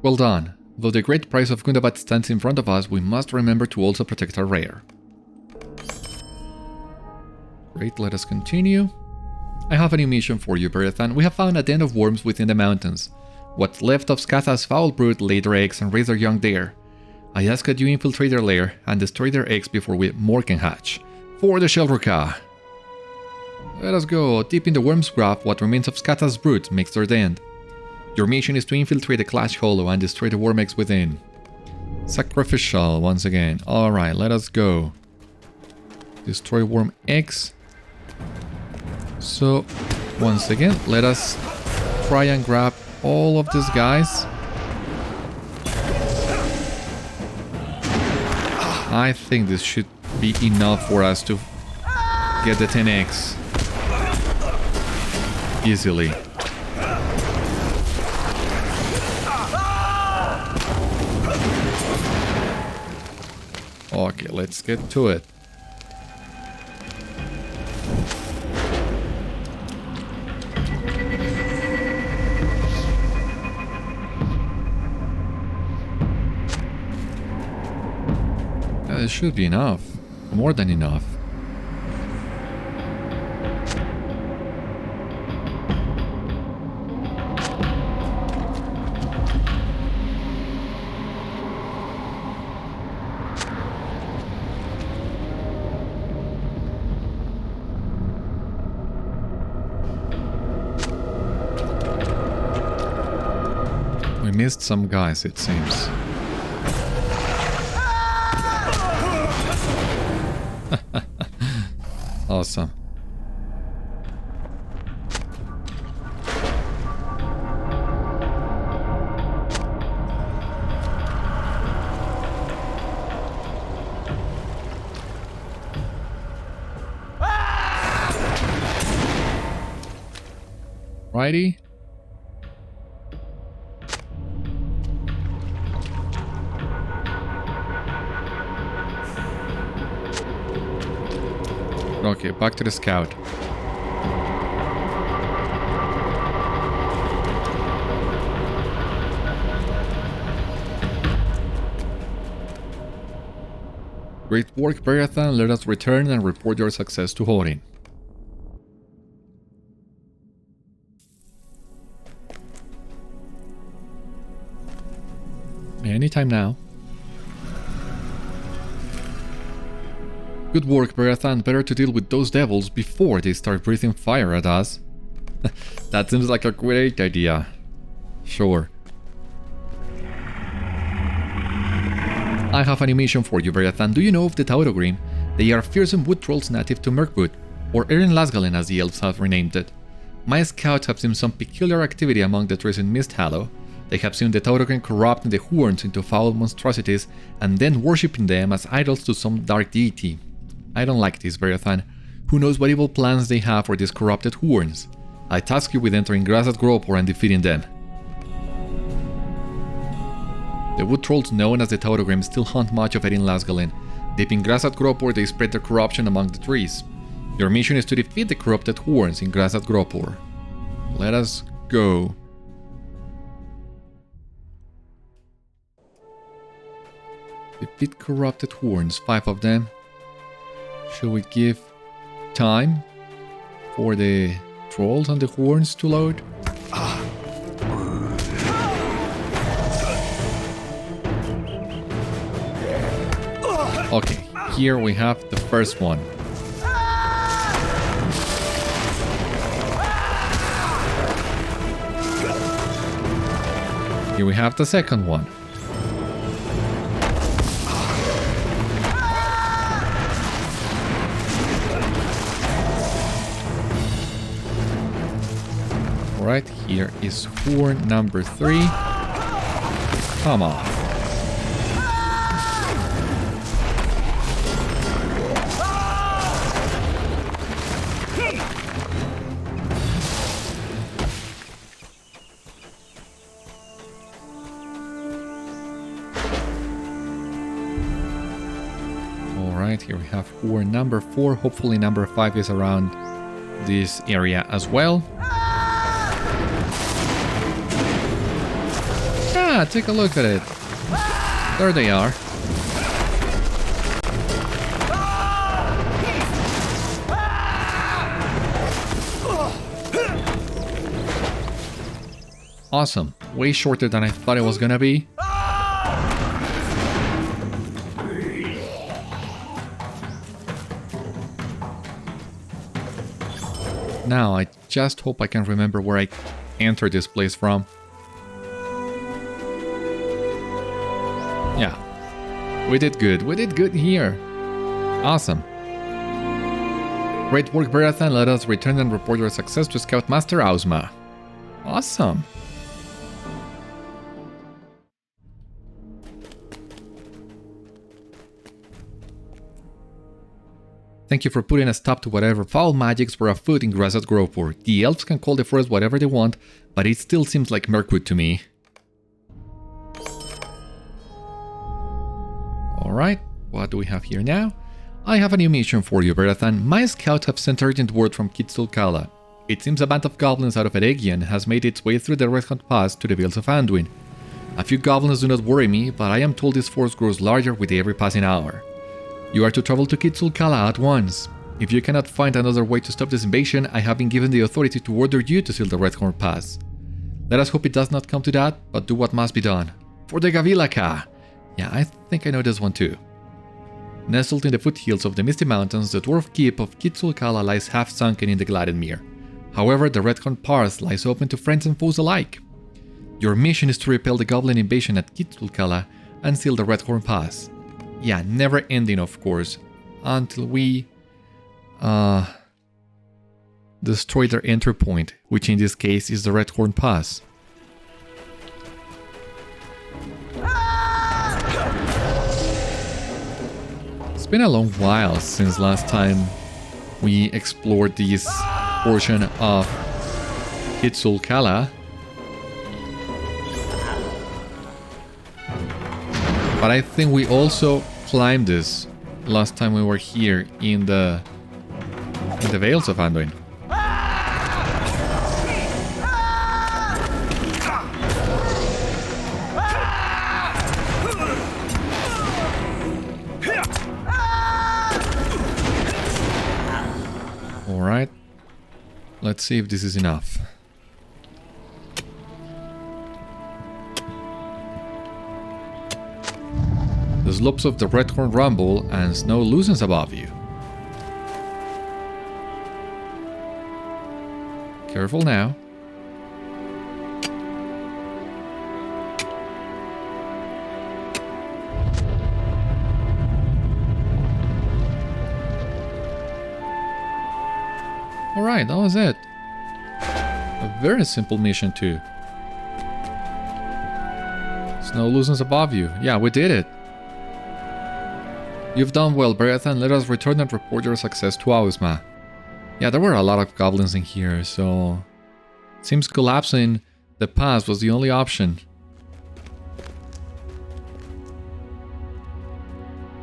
Well done. Though the great price of Gundabad stands in front of us, we must remember to also protect our rear. Great, let us continue. I have a new mission for you, Beriathan. We have found a den of worms within the mountains. What's left of Skatha's foul brood laid their eggs and raised their young there. I ask that you infiltrate their lair and destroy their eggs before more can hatch. For the Sheldraka! Let us go. Deep in the worm's graph, what remains of Skatha's brood makes their den. Your mission is to infiltrate the Clash Hollow and destroy the worm eggs within. Sacrificial once again. Alright, let us go. Destroy worm eggs. So, once again, let us try and grab all of these guys. I think this should be enough for us to get the 10x easily. Okay, let's get to it. It should be enough. More than enough. We missed some guys, it seems. Awesome. Righty. Okay, back to the scout. Great work, Beriathan. Let us return and report your success to Hórin. Anytime now. Good work, Beriathan. Better to deal with those devils before they start breathing fire at us. That seems like a great idea. Sure. I have an mission for you, Beriathan. Do you know of the Taurogrim? They are fearsome wood trolls native to Mirkwood, or Erin Lasgalen as the elves have renamed it. My scouts have seen some peculiar activity among the trees in Misthallow. They have seen the Taurogrim corrupting the Hórins into foul monstrosities and then worshipping them as idols to some dark deity. I don't like this, Beriathan. Who knows what evil plans they have for these corrupted Hórins? I task you with entering Gabil'akkâ and defeating them. The wood trolls known as the Taurogrim still hunt much of Erin Lasgalen. Deep in Gabil'akkâ they spread their corruption among the trees. Your mission is to defeat the corrupted Hórins in Gabil'akkâ. Let us go. Defeat corrupted Hórins, 5 of them. Should we give time for the trolls and the Hórins to load? Okay, here we have the first one. Here we have the second one. Alright, here is Hórin number 3. Come on. Alright, here we have Hórin number 4. Hopefully number 5 is around this area as well. Take a look at it. There they are. Awesome. Way shorter than I thought it was gonna be. Now, I just hope I can remember where I entered this place from. Yeah, we did good. We did good here. Awesome. Great work, Beriathan. Let us return and report your success to Scout-master Ausma. Awesome. Thank you for putting a stop to whatever foul magics were afoot in Gabil'akkâ. The elves can call the forest whatever they want, but it still seems like Mirkwood to me. Alright, what do we have here now? I have a new mission for you, Beriathan. My scouts have sent urgent word from Quetzalcoatl. It seems a band of goblins out of Eregion has made its way through the Red Hunt Pass to the Vales of Anduin. A few goblins do not worry me, but I am told this force grows larger with every passing hour. You are to travel to Quetzalcoatl at once. If you cannot find another way to stop this invasion, I have been given the authority to order you to seal the Red Hunt Pass. Let us hope it does not come to that, but do what must be done. For the Gabil'akkâ! Yeah, I think I know this one too. Nestled in the foothills of the Misty Mountains, the dwarf keep of Quetzalcoatl lies half sunken in the Gladdenmere. However, the Red Hunt Pass lies open to friends and foes alike. Your mission is to repel the goblin invasion at Quetzalcoatl and seal the Red Hunt Pass. Yeah, never ending of course, until we destroy their entry point, which in this case is the Redhorn Pass. It's been a long while since last time we explored this portion of Hitsul-Kala. But I think we also climbed this last time we were here in the Vales of Anduin. Alright, let's see if this is enough. The slopes of the Redhorn rumble and snow loosens above you. Careful now. Alright, that was it. A very simple mission too. Snow loosens above you. Yeah, we did it. You've done well, Beriathan. Let us return and report your success to Ausma. Yeah, there were a lot of goblins in here, so... it seems collapsing the pass was the only option.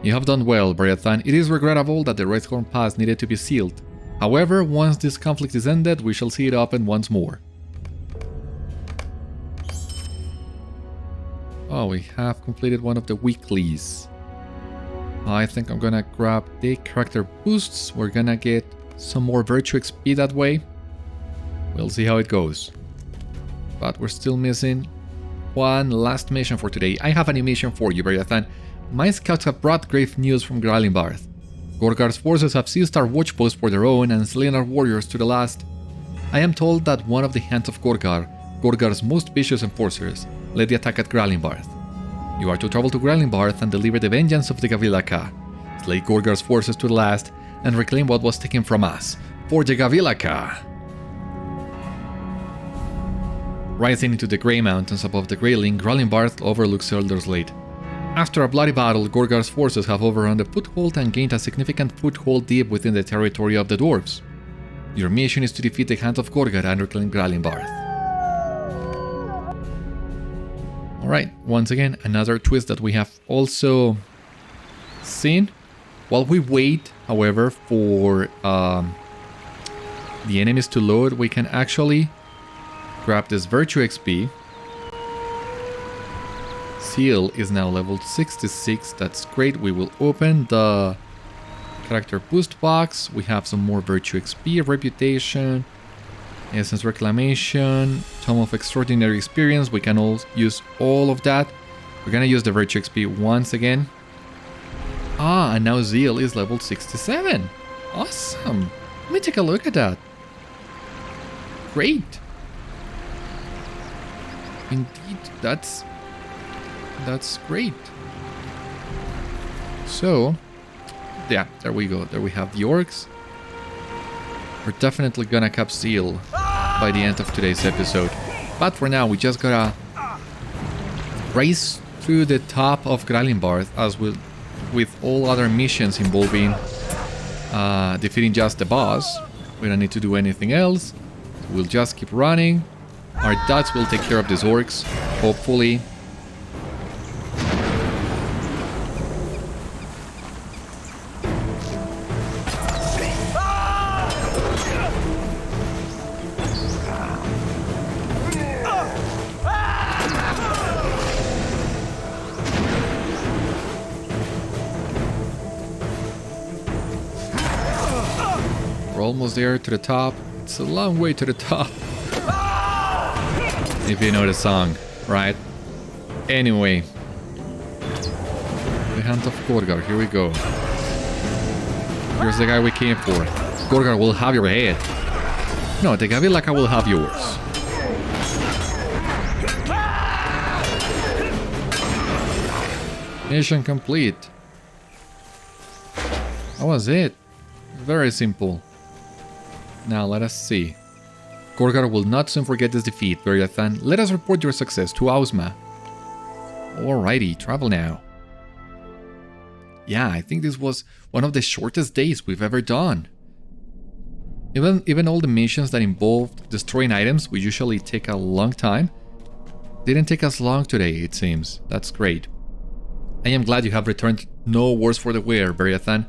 You have done well, Beriathan. It is regrettable that the Redhorn Pass needed to be sealed. However, once this conflict is ended, we shall see it open once more. Oh, we have completed one of the weeklies. I think I'm gonna grab the character boosts. We're gonna get some more virtue XP that way. We'll see how it goes. But we're still missing one last mission for today. I have a new mission for you, Beriathan. My scouts have brought grave news from Gabil'akkâ. Gorgar's forces have seized our watchpost for their own and slain our warriors to the last. I am told that one of the Hands of Gorgar, Gorgar's most vicious enforcers, led the attack at Gabil'akkâ. You are to travel to Gabil'akkâ and deliver the vengeance of the Gabil'akkâ, slay Gorgar's forces to the last, and reclaim what was taken from us, for the Gabil'akkâ. Rising into the Grey Mountains above the Greyling, Gabil'akkâ overlooks Elder's Lake. After a bloody battle, Gorgar's forces have overrun the foothold and gained a significant foothold deep within the territory of the dwarves. Your mission is to defeat the Hand of Gorgar and reclaim Gabil'akkâ. Alright, once again, another twist that we have also seen. While we wait, however, for the enemies to load, we can actually grab this Virtue XP. Seal is now level 66, that's great. We will open the character boost box. We have some more Virtue XP, Reputation, Essence Reclamation, Tome of Extraordinary Experience. We can all use all of that. We're gonna use the Virtue XP once again. Ah, and now Zeal is level 67. Awesome. Let me take a look at that. Great. Indeed, that's great. So, yeah, there we go. There we have the orcs. We're definitely gonna cap Seal by the end of today's episode. But for now, we just gotta race through the top of Gabil'akkâ, as with all other missions involving defeating just the boss. We don't need to do anything else. We'll just keep running. Our dots will take care of these orcs, hopefully. Almost there to the top. It's a long way to the top. If you know the song, right? Anyway. The Hand of Gorgar, here we go. Here's the guy we came for. Gorgar will have your head. No, the Gabil'akkâ will have yours. Mission complete. That was it. Very simple. Now let us see. Khorgar will not soon forget this defeat, Beriathan. Let us report your success to Ausma. Alrighty, travel now. Yeah, I think this was one of the shortest days we've ever done. Even all the missions that involved destroying items, which usually take a long time, didn't take us long today, it seems. That's great. I am glad you have returned no worse for the wear, Beriathan.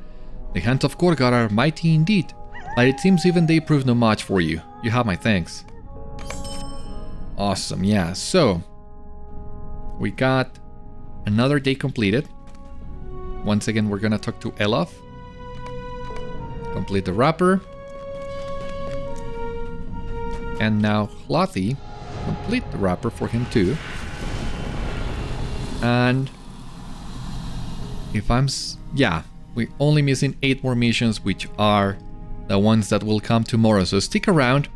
The hands of Khorgar are mighty indeed, but it seems even they proved no match for you. You have my thanks. Awesome, yeah, so we got another day completed. Once again, we're gonna talk to Elof. Complete the wrapper. And now Hlothy, complete the wrapper for him too. And if we're only missing 8 more missions, which are the ones that will come tomorrow. So stick around.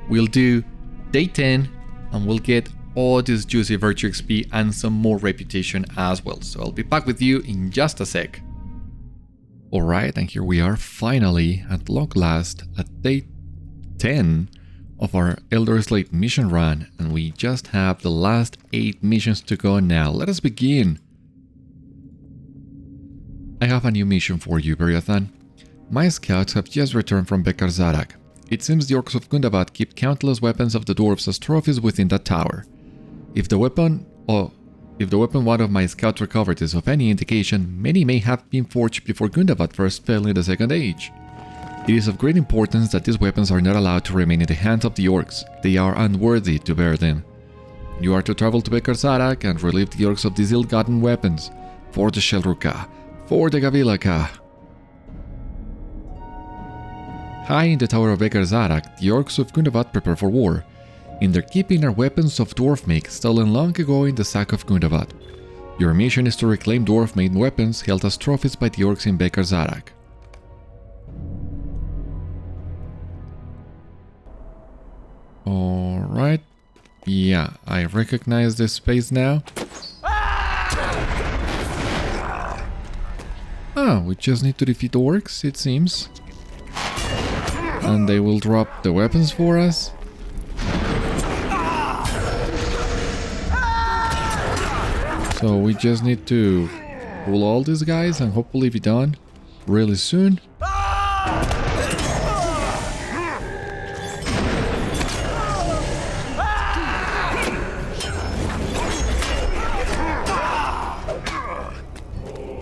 We'll do day 10 and we'll get all this juicy virtue XP and some more reputation as well. So I'll be back with you in just a sec. Alright, and here we are finally at long last at day 10 of our Elder Slate mission run, and we just have the last 8 missions to go now. Let us begin. I have a new mission for you, Beriathan. My scouts have just returned from Bekâr-zarakh. It seems the orcs of Gundabad keep countless weapons of the dwarves as trophies within that tower. If the weapon one of my scouts recovered is of any indication, many may have been forged before Gundabad first fell in the Second Age. It is of great importance that these weapons are not allowed to remain in the hands of the orcs. They are unworthy to bear them. You are to travel to Bekâr-zarakh and relieve the orcs of these ill-gotten weapons. For the Shelruka. For the Gabil'akkâ. High in the tower of Bekâr-zarakh, the orcs of Gundabad prepare for war. In their keeping are weapons of dwarf make stolen long ago in the sack of Gundabad. Your mission is to reclaim dwarf-made weapons held as trophies by the orcs in Bekâr-zarakh. Alright. Yeah, I recognize this space now. We just need to defeat orcs, it seems. And they will drop the weapons for us. So we just need to pull all these guys and hopefully be done really soon.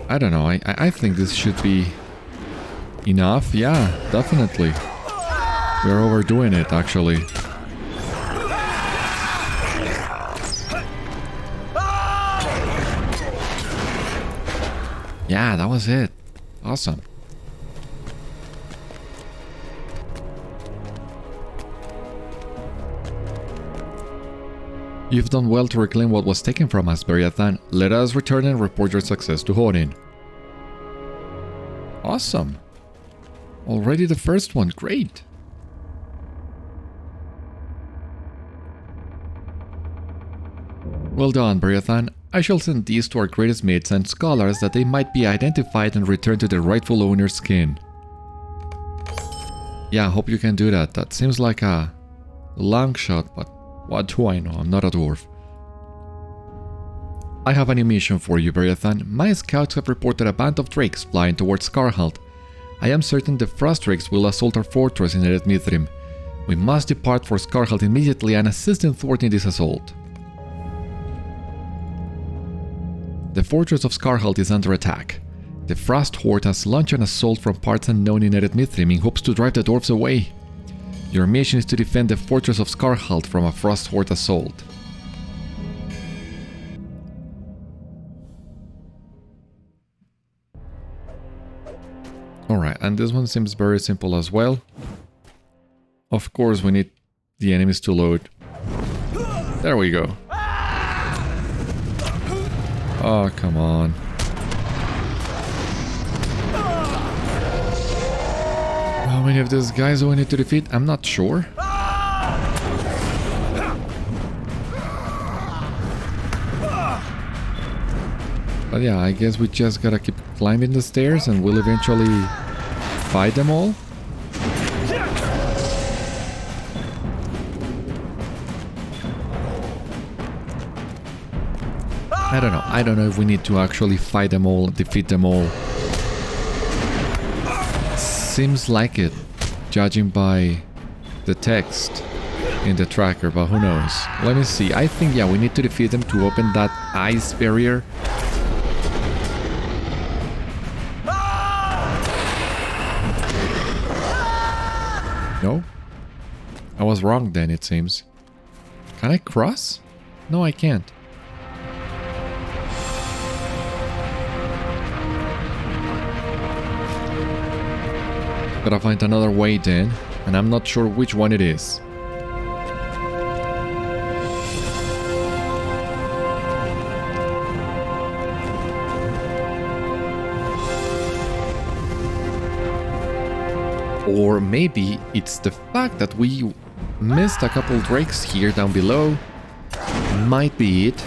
I don't know, I think this should be enough. Yeah, definitely. We're overdoing it, actually. Yeah, that was it. Awesome. You've done well to reclaim what was taken from us, Beriathan. Let us return and report your success to Hórin. Awesome. Already the first one. Great. Well done, Beriathan. I shall send these to our greatest mates and scholars that they might be identified and returned to their rightful owner's skin. Yeah, I hope you can do that. That seems like a long shot, but what do I know? I'm not a dwarf. I have a new mission for you, Beriathan. My scouts have reported a band of drakes flying towards Skarhalt. I am certain the frost drakes will assault our fortress in Ered Mithrim. We must depart for Skarhalt immediately and assist in thwarting this assault. The fortress of Skarhalt is under attack. The Frost Horde has launched an assault from parts unknown in Ered Mithrim in hopes to drive the dwarves away. Your mission is to defend the fortress of Skarhalt from a Frost Horde assault. Alright, and this one seems very simple as well. Of course, we need the enemies to load. There we go. Oh, come on. How many of these guys do we need to defeat? I'm not sure. But yeah, I guess we just gotta keep climbing the stairs and we'll eventually fight them all? I don't know. I don't know if we need to actually fight them all, defeat them all. Seems like it, judging by the text in the tracker, but who knows. Let me see. I think, yeah, we need to defeat them to open that ice barrier. No? I was wrong then, it seems. Can I cross? No, I can't. Gotta find another way then, and I'm not sure which one it is. Or maybe it's the fact that we missed a couple drakes here down below. Might be it.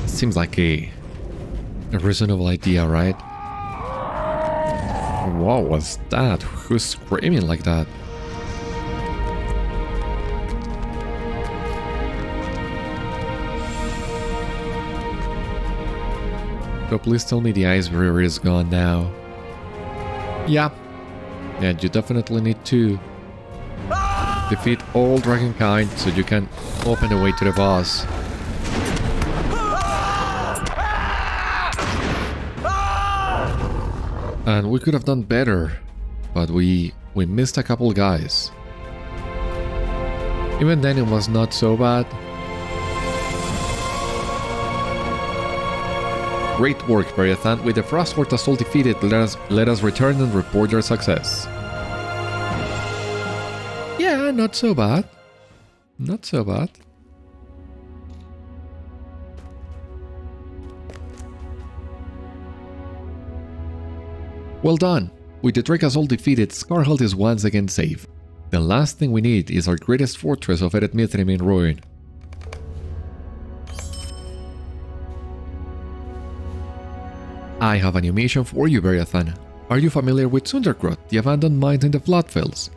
Seems like a reasonable idea, right? What was that? Who's screaming like that? So please tell me the ice barrier is gone now. Yeah. Yeah, you definitely need to defeat all dragonkind so you can open the way to the boss. And we could have done better, but we missed a couple guys. Even then it was not so bad. Great work, Beriathan. With the Frostwort Assault defeated, let us return and report your success. Yeah, not so bad. Not so bad. Well done! With the Drake Assault defeated, Scarhalt is once again safe. The last thing we need is our greatest fortress of Eret Mithrim in ruin. I have a new mission for you, Beriathan. Are you familiar with Sundergrot, the abandoned mine in the Floodfells?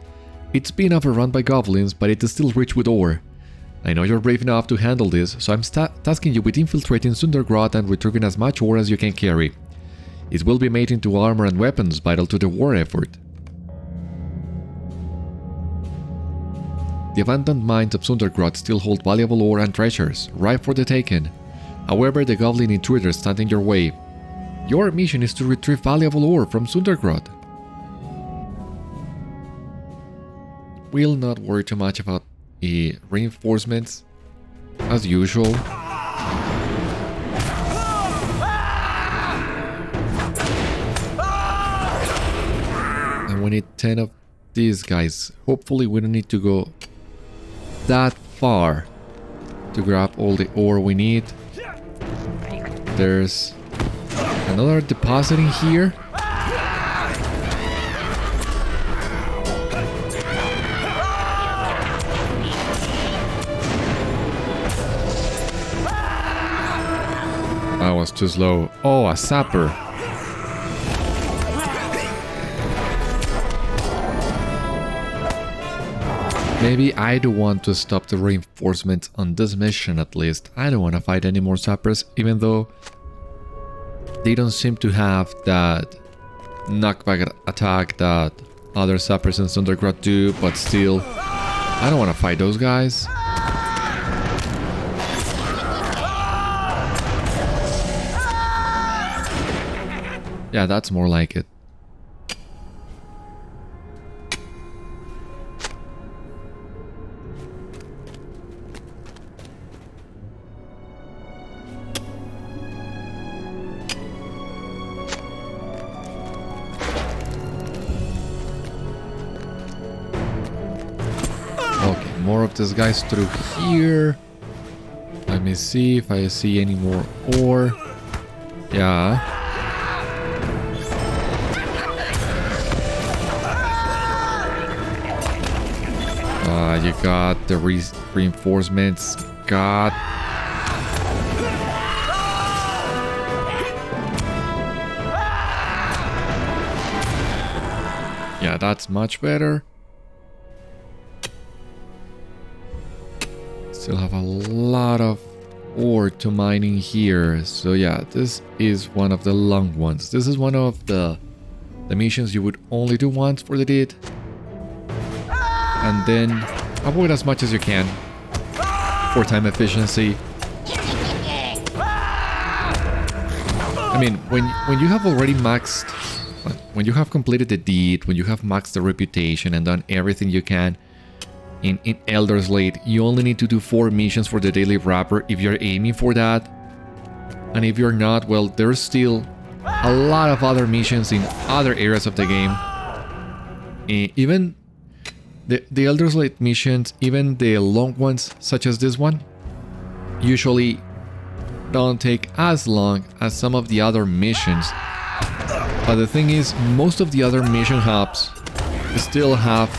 It's been overrun by goblins, but it is still rich with ore. I know you're brave enough to handle this, so I'm tasking you with infiltrating Sundergrot and retrieving as much ore as you can carry. It will be made into armor and weapons vital to the war effort. The abandoned mines of Sundergrot still hold valuable ore and treasures, ripe for the taking. However, the goblin intruders stand in your way. Your mission is to retrieve valuable ore from Sundergrot. We'll not worry too much about the reinforcements, as usual. And we need 10 of these guys. Hopefully we don't need to go that far to grab all the ore we need. There's another deposit in here. That was too slow. Oh, a sapper. Maybe I do want to stop the reinforcements on this mission at least. I don't want to fight any more sappers, even though they don't seem to have that knockback attack that other sappers in Sundergrot do, but still, I don't want to fight those guys. Yeah, that's more like it. More of these guys through here. Let me see if I see any more ore. Yeah. You got the reinforcements. God Yeah, that's much better. Still have a lot of ore to mine in here. So yeah, this is one of the long ones. This is one of the missions you would only do once for the deed. And then avoid as much as you can for time efficiency. I mean, when you have already maxed, when you have completed the deed, when you have maxed the reputation and done everything you can in Elder Slate, you only need to do 4 missions for the daily wrapper if you're aiming for that. And if you're not, well, there's still a lot of other missions in other areas of the game. Even the Elder Slate missions, even the long ones such as this one, usually don't take as long as some of the other missions. But the thing is, most of the other mission hubs still have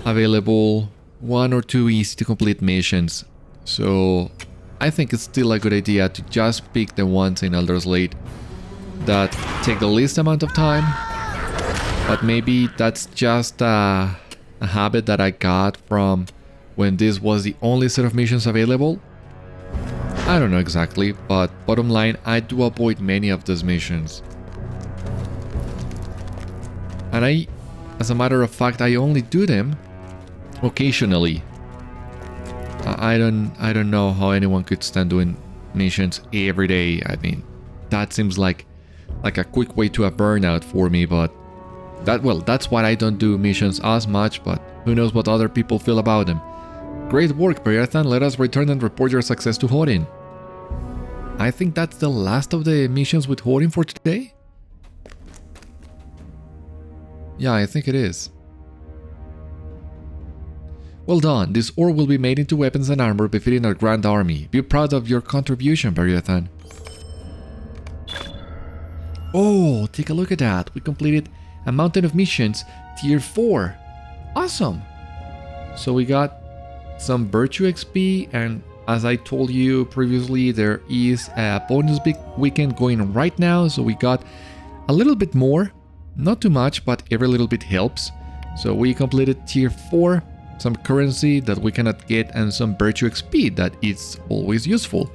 available 1 or 2 easy to complete missions. So I think it's still a good idea to just pick the ones in Elder Slate that take the least amount of time. But maybe that's just a habit that I got from when this was the only set of missions available. I don't know exactly, but bottom line, I do avoid many of those missions. And as a matter of fact, I only do them occasionally. I don't know how anyone could stand doing missions every day. I mean, that seems like a quick way to a burnout for me, but that's why I don't do missions as much, but who knows what other people feel about them. Great work, Beriathan. Let us return and report your success to Hórin. I think that's the last of the missions with Hórin for today. Yeah, I think it is. Well done. This ore will be made into weapons and armor befitting our grand army. Be proud of your contribution, Beriathan. Oh, take a look at that. We completed a mountain of missions, tier 4. Awesome. So we got some virtue XP, and as I told you previously, there is a bonus big weekend going right now, so we got a little bit more. Not too much, but every little bit helps. So we completed tier 4, some currency that we cannot get, and some virtue XP that is always useful.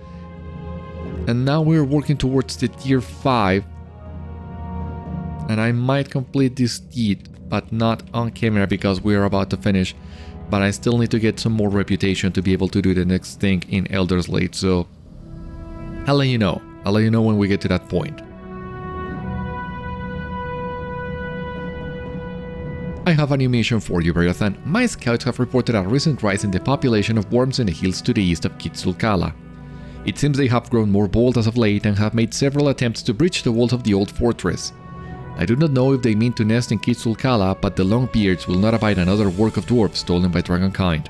And now we're working towards the tier 5. And I might complete this deed, but not on camera because we are about to finish. But I still need to get some more reputation to be able to do the next thing in Elder Slate, so I'll let you know. I'll let you know when we get to that point. I have a new mission for you, Beriathan. My scouts have reported a recent rise in the population of worms in the hills to the east of Quetzalcoatl. It seems they have grown more bold as of late and have made several attempts to breach the walls of the old fortress. I do not know if they mean to nest in Quetzalcoatl, but the Longbeards will not abide another work of dwarves stolen by dragonkind.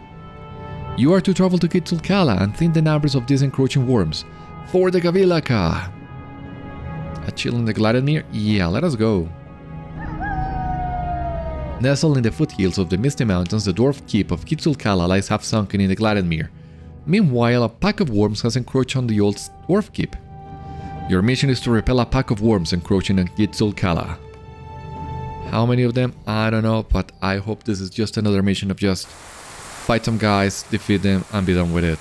You are to travel to Quetzalcoatl and thin the numbers of these encroaching worms. For the Gabil'akkâ! A chill in the Gladdenmere? Yeah, let us go. Nestled in the foothills of the Misty Mountains, the dwarf keep of Quetzalcoatl lies half sunken in the Gladdenmere. Meanwhile, a pack of worms has encroached on the old dwarf keep. Your mission is to repel a pack of worms encroaching on Quetzalcoatl. How many of them? I don't know, but I hope this is just another mission of just fight some guys, defeat them, and be done with it.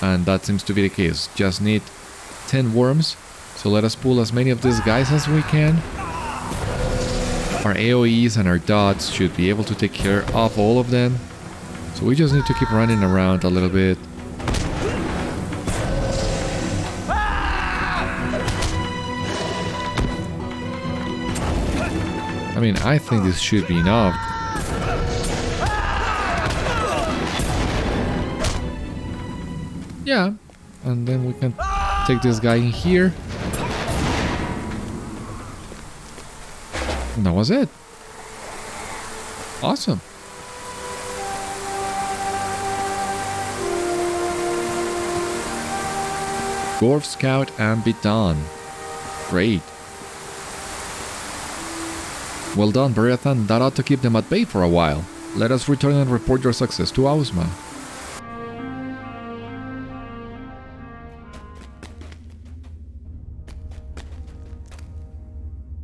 And that seems to be the case. Just need 10 worms, so let us pull as many of these guys as we can. Our AoEs and our dots should be able to take care of all of them. So we just need to keep running around a little bit. I mean, I think this should be enough. Yeah, and then we can take this guy in here. And that was it. Awesome. Dwarf Scout and be done. Great. Well done, Beriathan. That ought to keep them at bay for a while. Let us return and report your success to Ausma.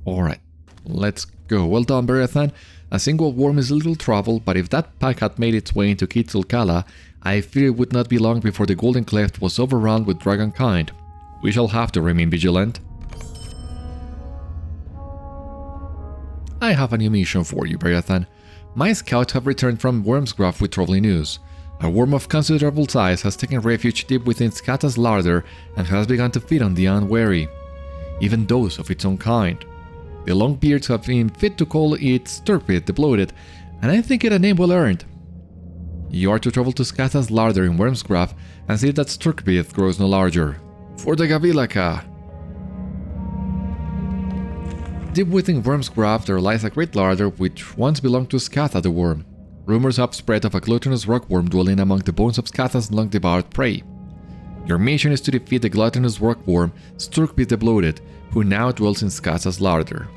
Alright, let's go. Well done, Beriathan. A single worm is little trouble, but if that pack had made its way into Kitulkala, I fear it would not be long before the Golden Cleft was overrun with dragonkind. We shall have to remain vigilant. I have a new mission for you, Beriathan. My scouts have returned from Wormsgraf with troubling news. A worm of considerable size has taken refuge deep within Skata's larder and has begun to feed on the unwary, even those of its own kind. The Longbeards have been fit to call it Sturpid the Bloated, and I think it a name well earned. You are to travel to Skata's larder in Wormsgraf and see that Sturpid grows no larger. For the Gabil'akkâ. Deep within Wormsgraf there lies a great larder which once belonged to Scatha the Worm. Rumors have spread of a gluttonous rockworm dwelling among the bones of Scatha's long-devoured prey. Your mission is to defeat the gluttonous rockworm Sturpid the Bloated, who now dwells in Scatha's larder.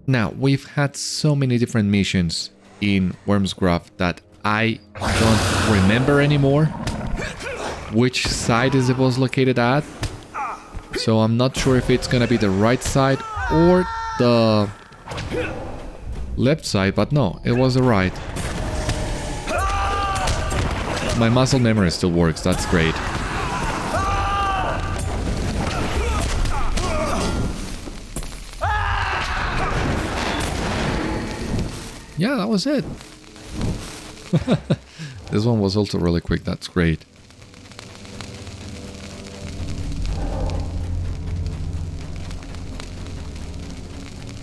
Now, we've had so many different missions in Wormsgraf that I don't remember anymore which side is the boss located at. So I'm not sure if it's gonna be the right side or the left side, but no, it was the right. My muscle memory still works, that's great. Yeah, that was it. This one was also really quick, that's great.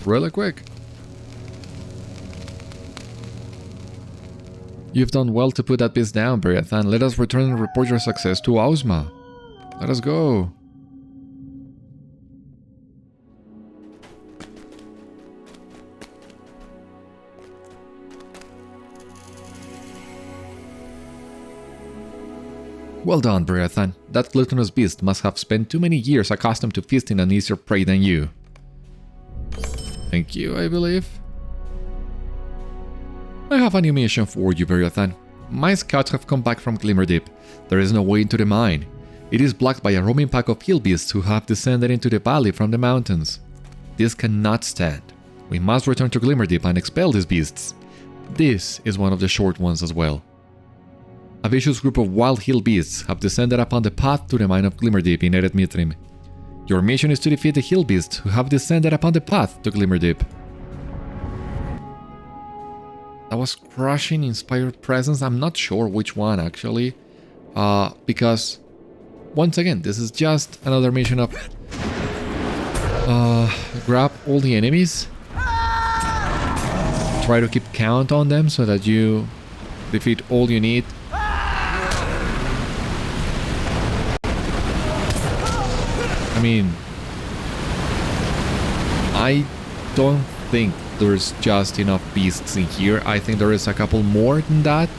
Really quick. You've done well to put that beast down, Beriathan. Let us return and report your success to Ausma. Let us go. Well done, Beriathan. That gluttonous beast must have spent too many years accustomed to feasting on easier prey than you. Thank you, I believe. I have a new mission for you, Beriathan. My scouts have come back from Glimmerdeep. There is no way into the mine. It is blocked by a roaming pack of hill beasts who have descended into the valley from the mountains. This cannot stand. We must return to Glimmerdeep and expel these beasts. This is one of the short ones as well. A vicious group of wild hill beasts have descended upon the path to the mine of Glimmerdeep in Eret Mithrim. Your mission is to defeat the hill beasts who have descended upon the path to Glimmerdeep. That was crushing inspired presence. I'm not sure which one actually, because once again this is just another mission of grab all the enemies, try to keep count on them so that you defeat all you need. I mean, I don't think there's just enough beasts in here. I think there is a couple more than that.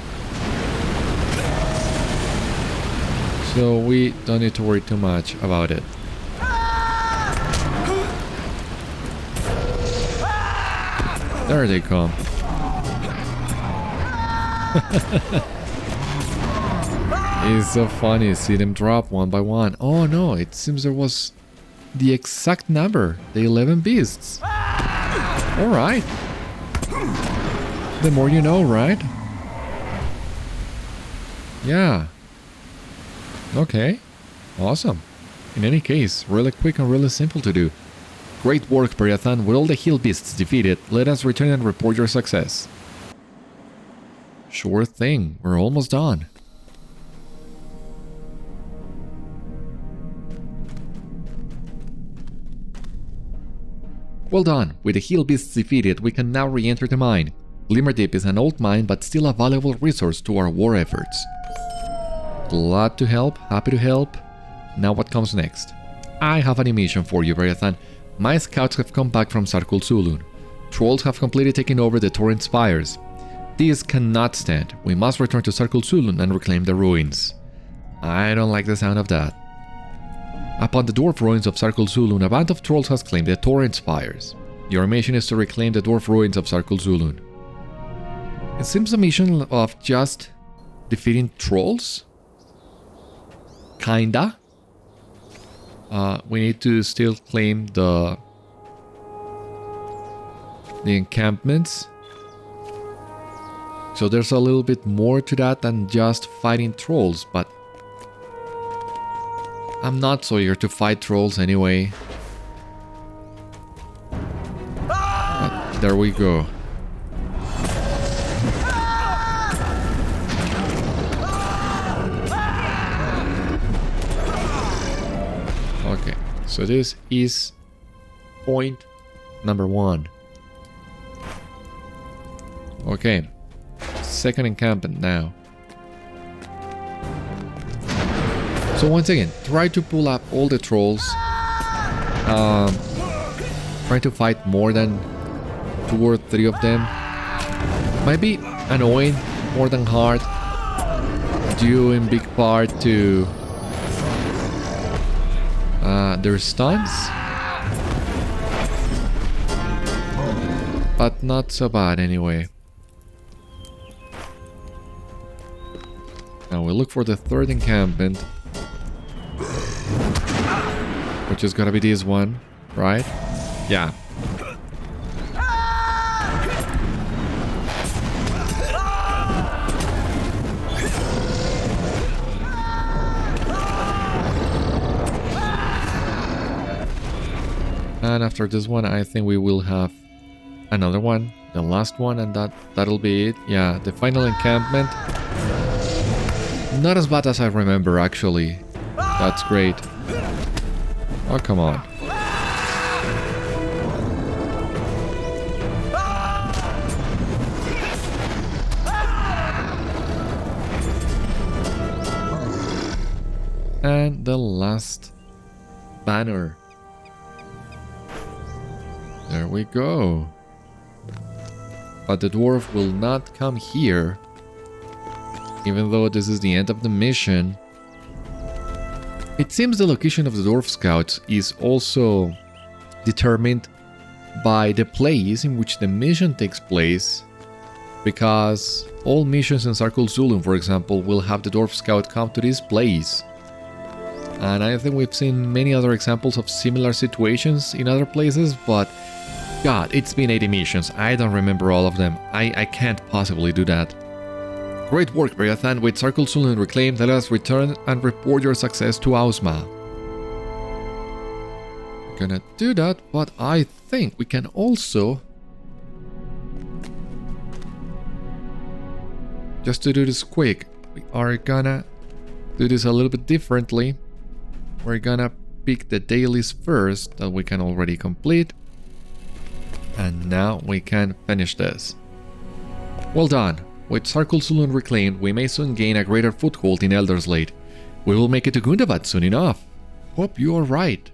So we don't need to worry too much about it. There they come. It's so funny to see them drop one by one. Oh no, it seems there was the exact number, the 11 beasts. Alright. The more you know, right? Yeah. Okay. Awesome. In any case, really quick and really simple to do. Great work, Beriathan. With all the hill beasts defeated, let us return and report your success. Sure thing. We're almost done. Well done! With the hill beasts defeated, we can now re-enter the mine. Glimmerdeep is an old mine, but still a valuable resource to our war efforts. Glad to help, happy to help. Now what comes next? I have an mission for you, Beriathan. My scouts have come back from Sarkul Sulun. Trolls have completely taken over the Torrent Spires. This cannot stand. We must return to Sarkul Sulun and reclaim the ruins. I don't like the sound of that. Upon the dwarf ruins of Sarkul Sulun, a band of trolls has claimed the Torrent Spires. Your mission is to reclaim the dwarf ruins of Sarkul Sulun. It seems a mission of just defeating trolls? Kinda. We need to still claim the the encampments. So there's a little bit more to that than just fighting trolls, but I'm not so eager to fight trolls anyway. But there we go. Okay, so this is point number 1. Okay, second encampment now. So once again, try to pull up all the trolls. Try to fight more than 2 or 3 of them. Might be annoying more than hard, due in big part to their stuns. But not so bad anyway. Now we look for the third encampment, which is gonna be this one, right? Yeah. And after this one, I think we will have another one, the last one, and that'll be it. Yeah, the final encampment. Not as bad as I remember, actually. That's great. Oh, come on. And the last banner. There we go. But the dwarf will not come here. Even though this is the end of the mission. It seems the location of the dwarf scouts is also determined by the place in which the mission takes place. Because all missions in Circle Zulum, for example, will have the dwarf scout come to this place. And I think we've seen many other examples of similar situations in other places, but God, it's been 80 missions. I don't remember all of them. I can't possibly do that. Great work, Beriathan. With Circle Zulum reclaimed, let us return and report your success to Ausma. We're gonna do that, but I think we can also... Just to do this quick, we are gonna do this a little bit differently. We're gonna pick the dailies first that we can already complete. And now we can finish this. Well done. With Circle Zulum reclaimed, we may soon gain a greater foothold in Elderslate. We will make it to Gundabad soon enough. Hope you are right.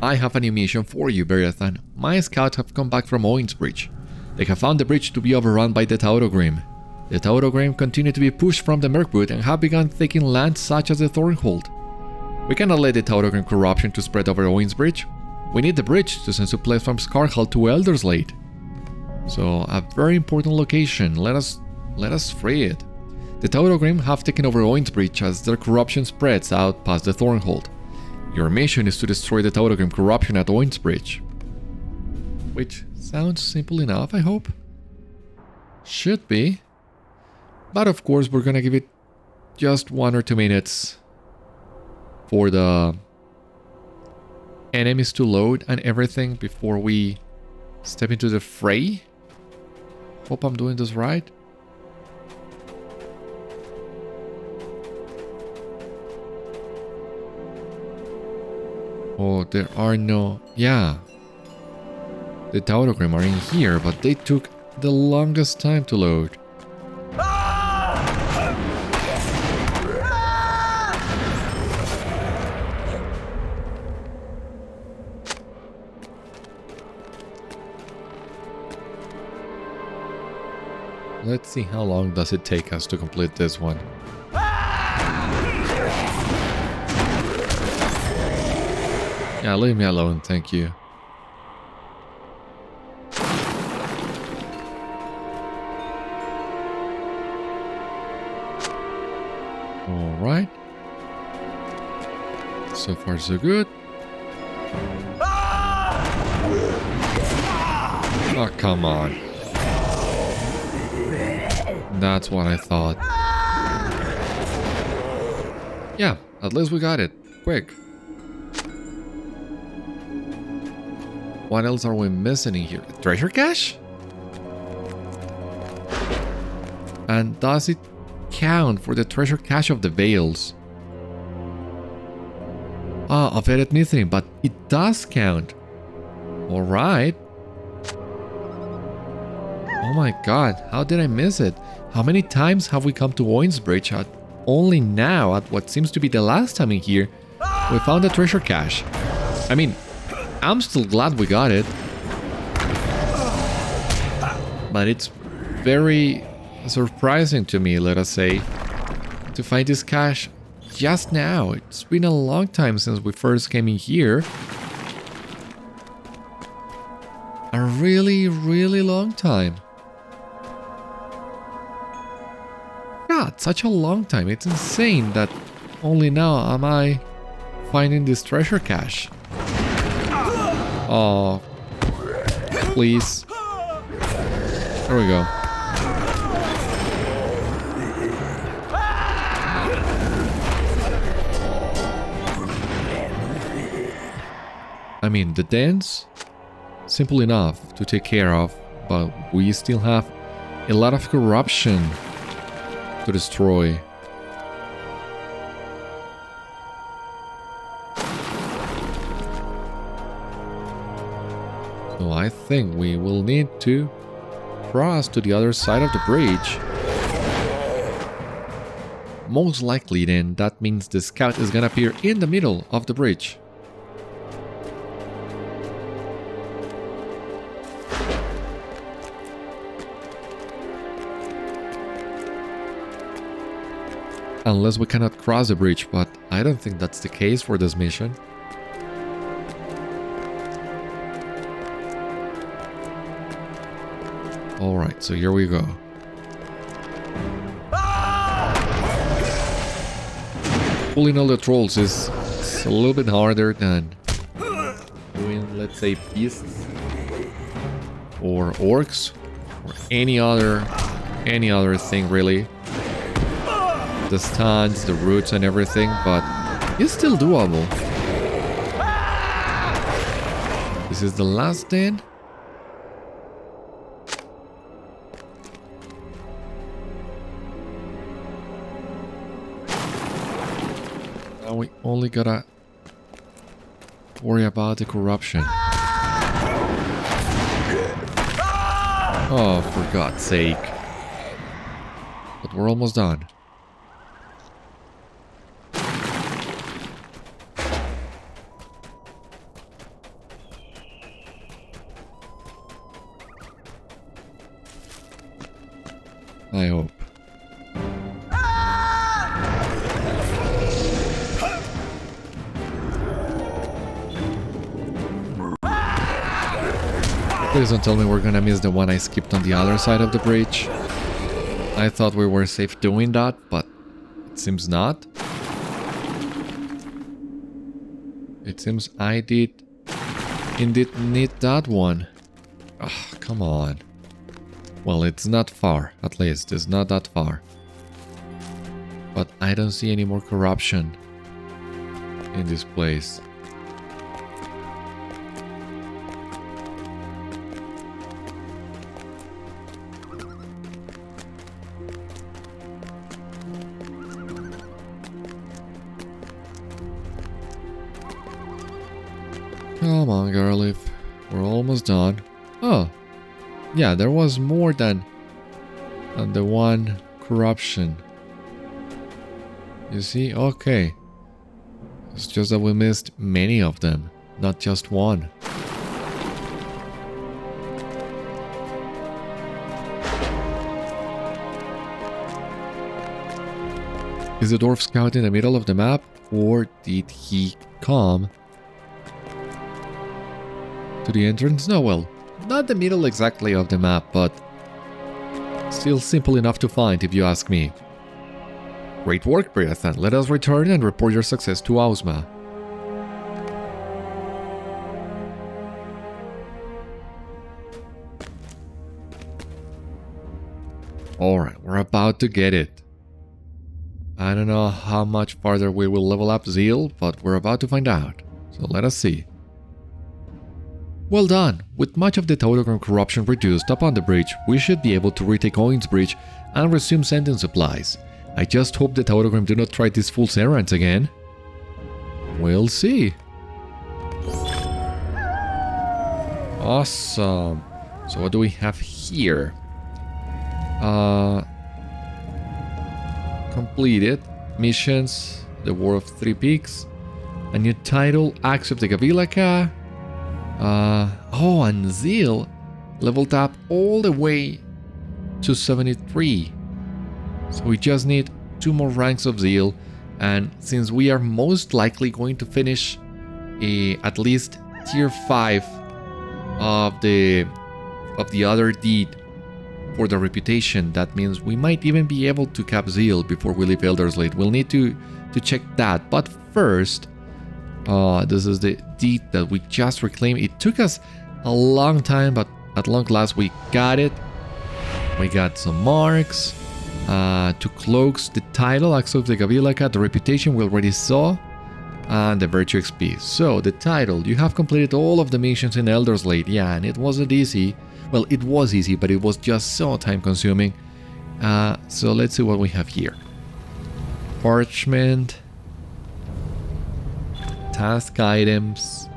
I have a new mission for you, Beriathan. My scouts have come back from Oinsbridge. They have found the bridge to be overrun by the Taurogrim. The Taurogrim continue to be pushed from the Mirkwood and have begun taking lands such as the Thornhold. We cannot let the Taurogrim corruption to spread over Oinsbridge. We need the bridge to send supplies from Scarhall to Elderslate. So, a very important location. Let us free it. The Taurogrim have taken over Oinsbridge as their corruption spreads out past the Thornhold. Your mission is to destroy the Taurogrim corruption at Oinsbridge. Which sounds simple enough, I hope. Should be. But of course, we're gonna give it just 1 or 2 minutes for the enemies to load and everything before we step into the fray. Hope I'm doing this right. Oh, there are no... Yeah. The Taurogrim are in here, but they took the longest time to load. Let's see how long does it take us to complete this one. Yeah, leave me alone, thank you. Alright. So far, so good. Oh, come on. That's what I thought. Yeah, at least we got it. Quick. What else are we missing in here? Treasure cache? And does it count for the treasure cache of the Veils? Ah, of ethnicity, but it does count. Alright. Oh my god, how did I miss it? How many times have we come to Oinsbridge at only now, at what seems to be the last time in here, we found a treasure cache? I mean, I'm still glad we got it. But it's very surprising to me, let us say, to find this cache just now. It's been a long time since we first came in here. A really, really long time. God, such a long time. It's insane that only now am I finding this treasure cache. Oh, please. There we go. I mean, the dens, simple enough to take care of, but we still have a lot of corruption to destroy. So I think we will need to cross to the other side of the bridge. Most likely then, that means the scout is gonna appear in the middle of the bridge. Unless we cannot cross the bridge, but I don't think that's the case for this mission. Alright, so here we go. Pulling all the trolls is a little bit harder than doing, let's say, beasts or orcs or any other thing really. The stuns, the roots and everything, but it's still doable. This is the last den. Now we only gotta worry about the corruption. Oh, for God's sake. But we're almost done. I hope. Please don't tell me we're gonna miss the one I skipped on the other side of the bridge. I thought we were safe doing that, but it seems not. It seems I did indeed need that one. Ah, come on. Well, it's not far, at least. It's not that far. But I don't see any more corruption in this place. Come on, girlie. We're almost done. Oh. Yeah, there was more than the one corruption. You see? Okay. It's just that we missed many of them, not just one. Is the dwarf scout in the middle of the map, or did he come to the entrance? No, well, not the middle exactly of the map, but still simple enough to find if you ask me. Great work, Beriathan. Let us return and report your success to Ausma. Alright, we're about to get it. I don't know how much farther we will level up Zeal, but we're about to find out. So let us see. Well done! With much of the Taurogrim corruption reduced upon the bridge, we should be able to retake Owen's bridge and resume sending supplies. I just hope the Taurogrim do not try these fool's errands again. We'll see. Awesome. So what do we have here? Completed. Missions. The War of Three Peaks. A new title. Axe of the Gabil'akkâ. Oh, and Zeal leveled up all the way to 73. So we just need 2 more ranks of Zeal, and since we are most likely going to finish at least tier 5 of the other deed for the reputation, that means we might even be able to cap Zeal before we leave Elderslate. We'll need to check that, but first, this is the deed that we just reclaimed. It took us a long time, but at long last we got it. We got some marks, 2 cloaks, the title, Axe of the Gabil'akkâ, the reputation we already saw, and the virtue XP. So the title, you have completed all of the missions in Elderslate. Yeah, and it wasn't easy. Well, it was easy, but it was just so time consuming. So let's see what we have here. Parchment. Task items.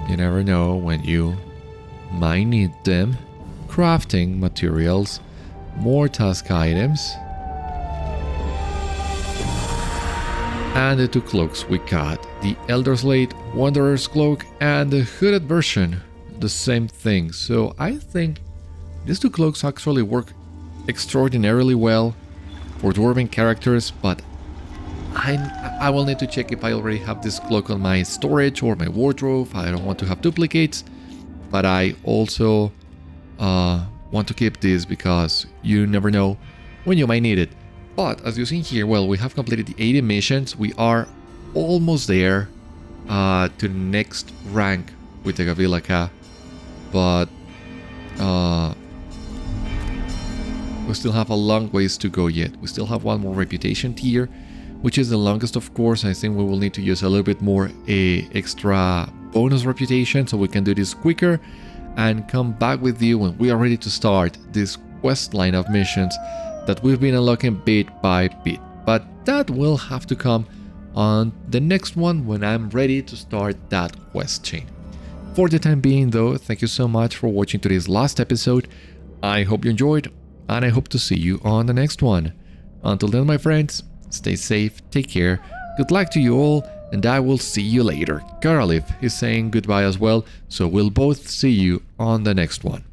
You never know when you might need them. Crafting materials. More task items. And the 2 cloaks we got. The Elderslate Wanderer's Cloak and the hooded version. The same thing. So I think these 2 cloaks actually work extraordinarily well for dwarven characters, but I will need to check if I already have this cloak on my storage or my wardrobe. I don't want to have duplicates, but I also want to keep this because you never know when you might need it. But as you see here, well, we have completed the 80 missions. We are almost there to the next rank with the Gabil'akkâ, but we still have a long ways to go yet. We still have 1 more reputation tier, which is the longest, of course. I think we will need to use a little bit more extra bonus reputation so we can do this quicker and come back with you when we are ready to start this quest line of missions that we've been unlocking bit by bit. But that will have to come on the next one when I'm ready to start that quest chain. For the time being though, thank you so much for watching today's last episode. I hope you enjoyed, and I hope to see you on the next one. Until then, my friends, stay safe, take care, good luck to you all, and I will see you later. Karalif is saying goodbye as well, so we'll both see you on the next one.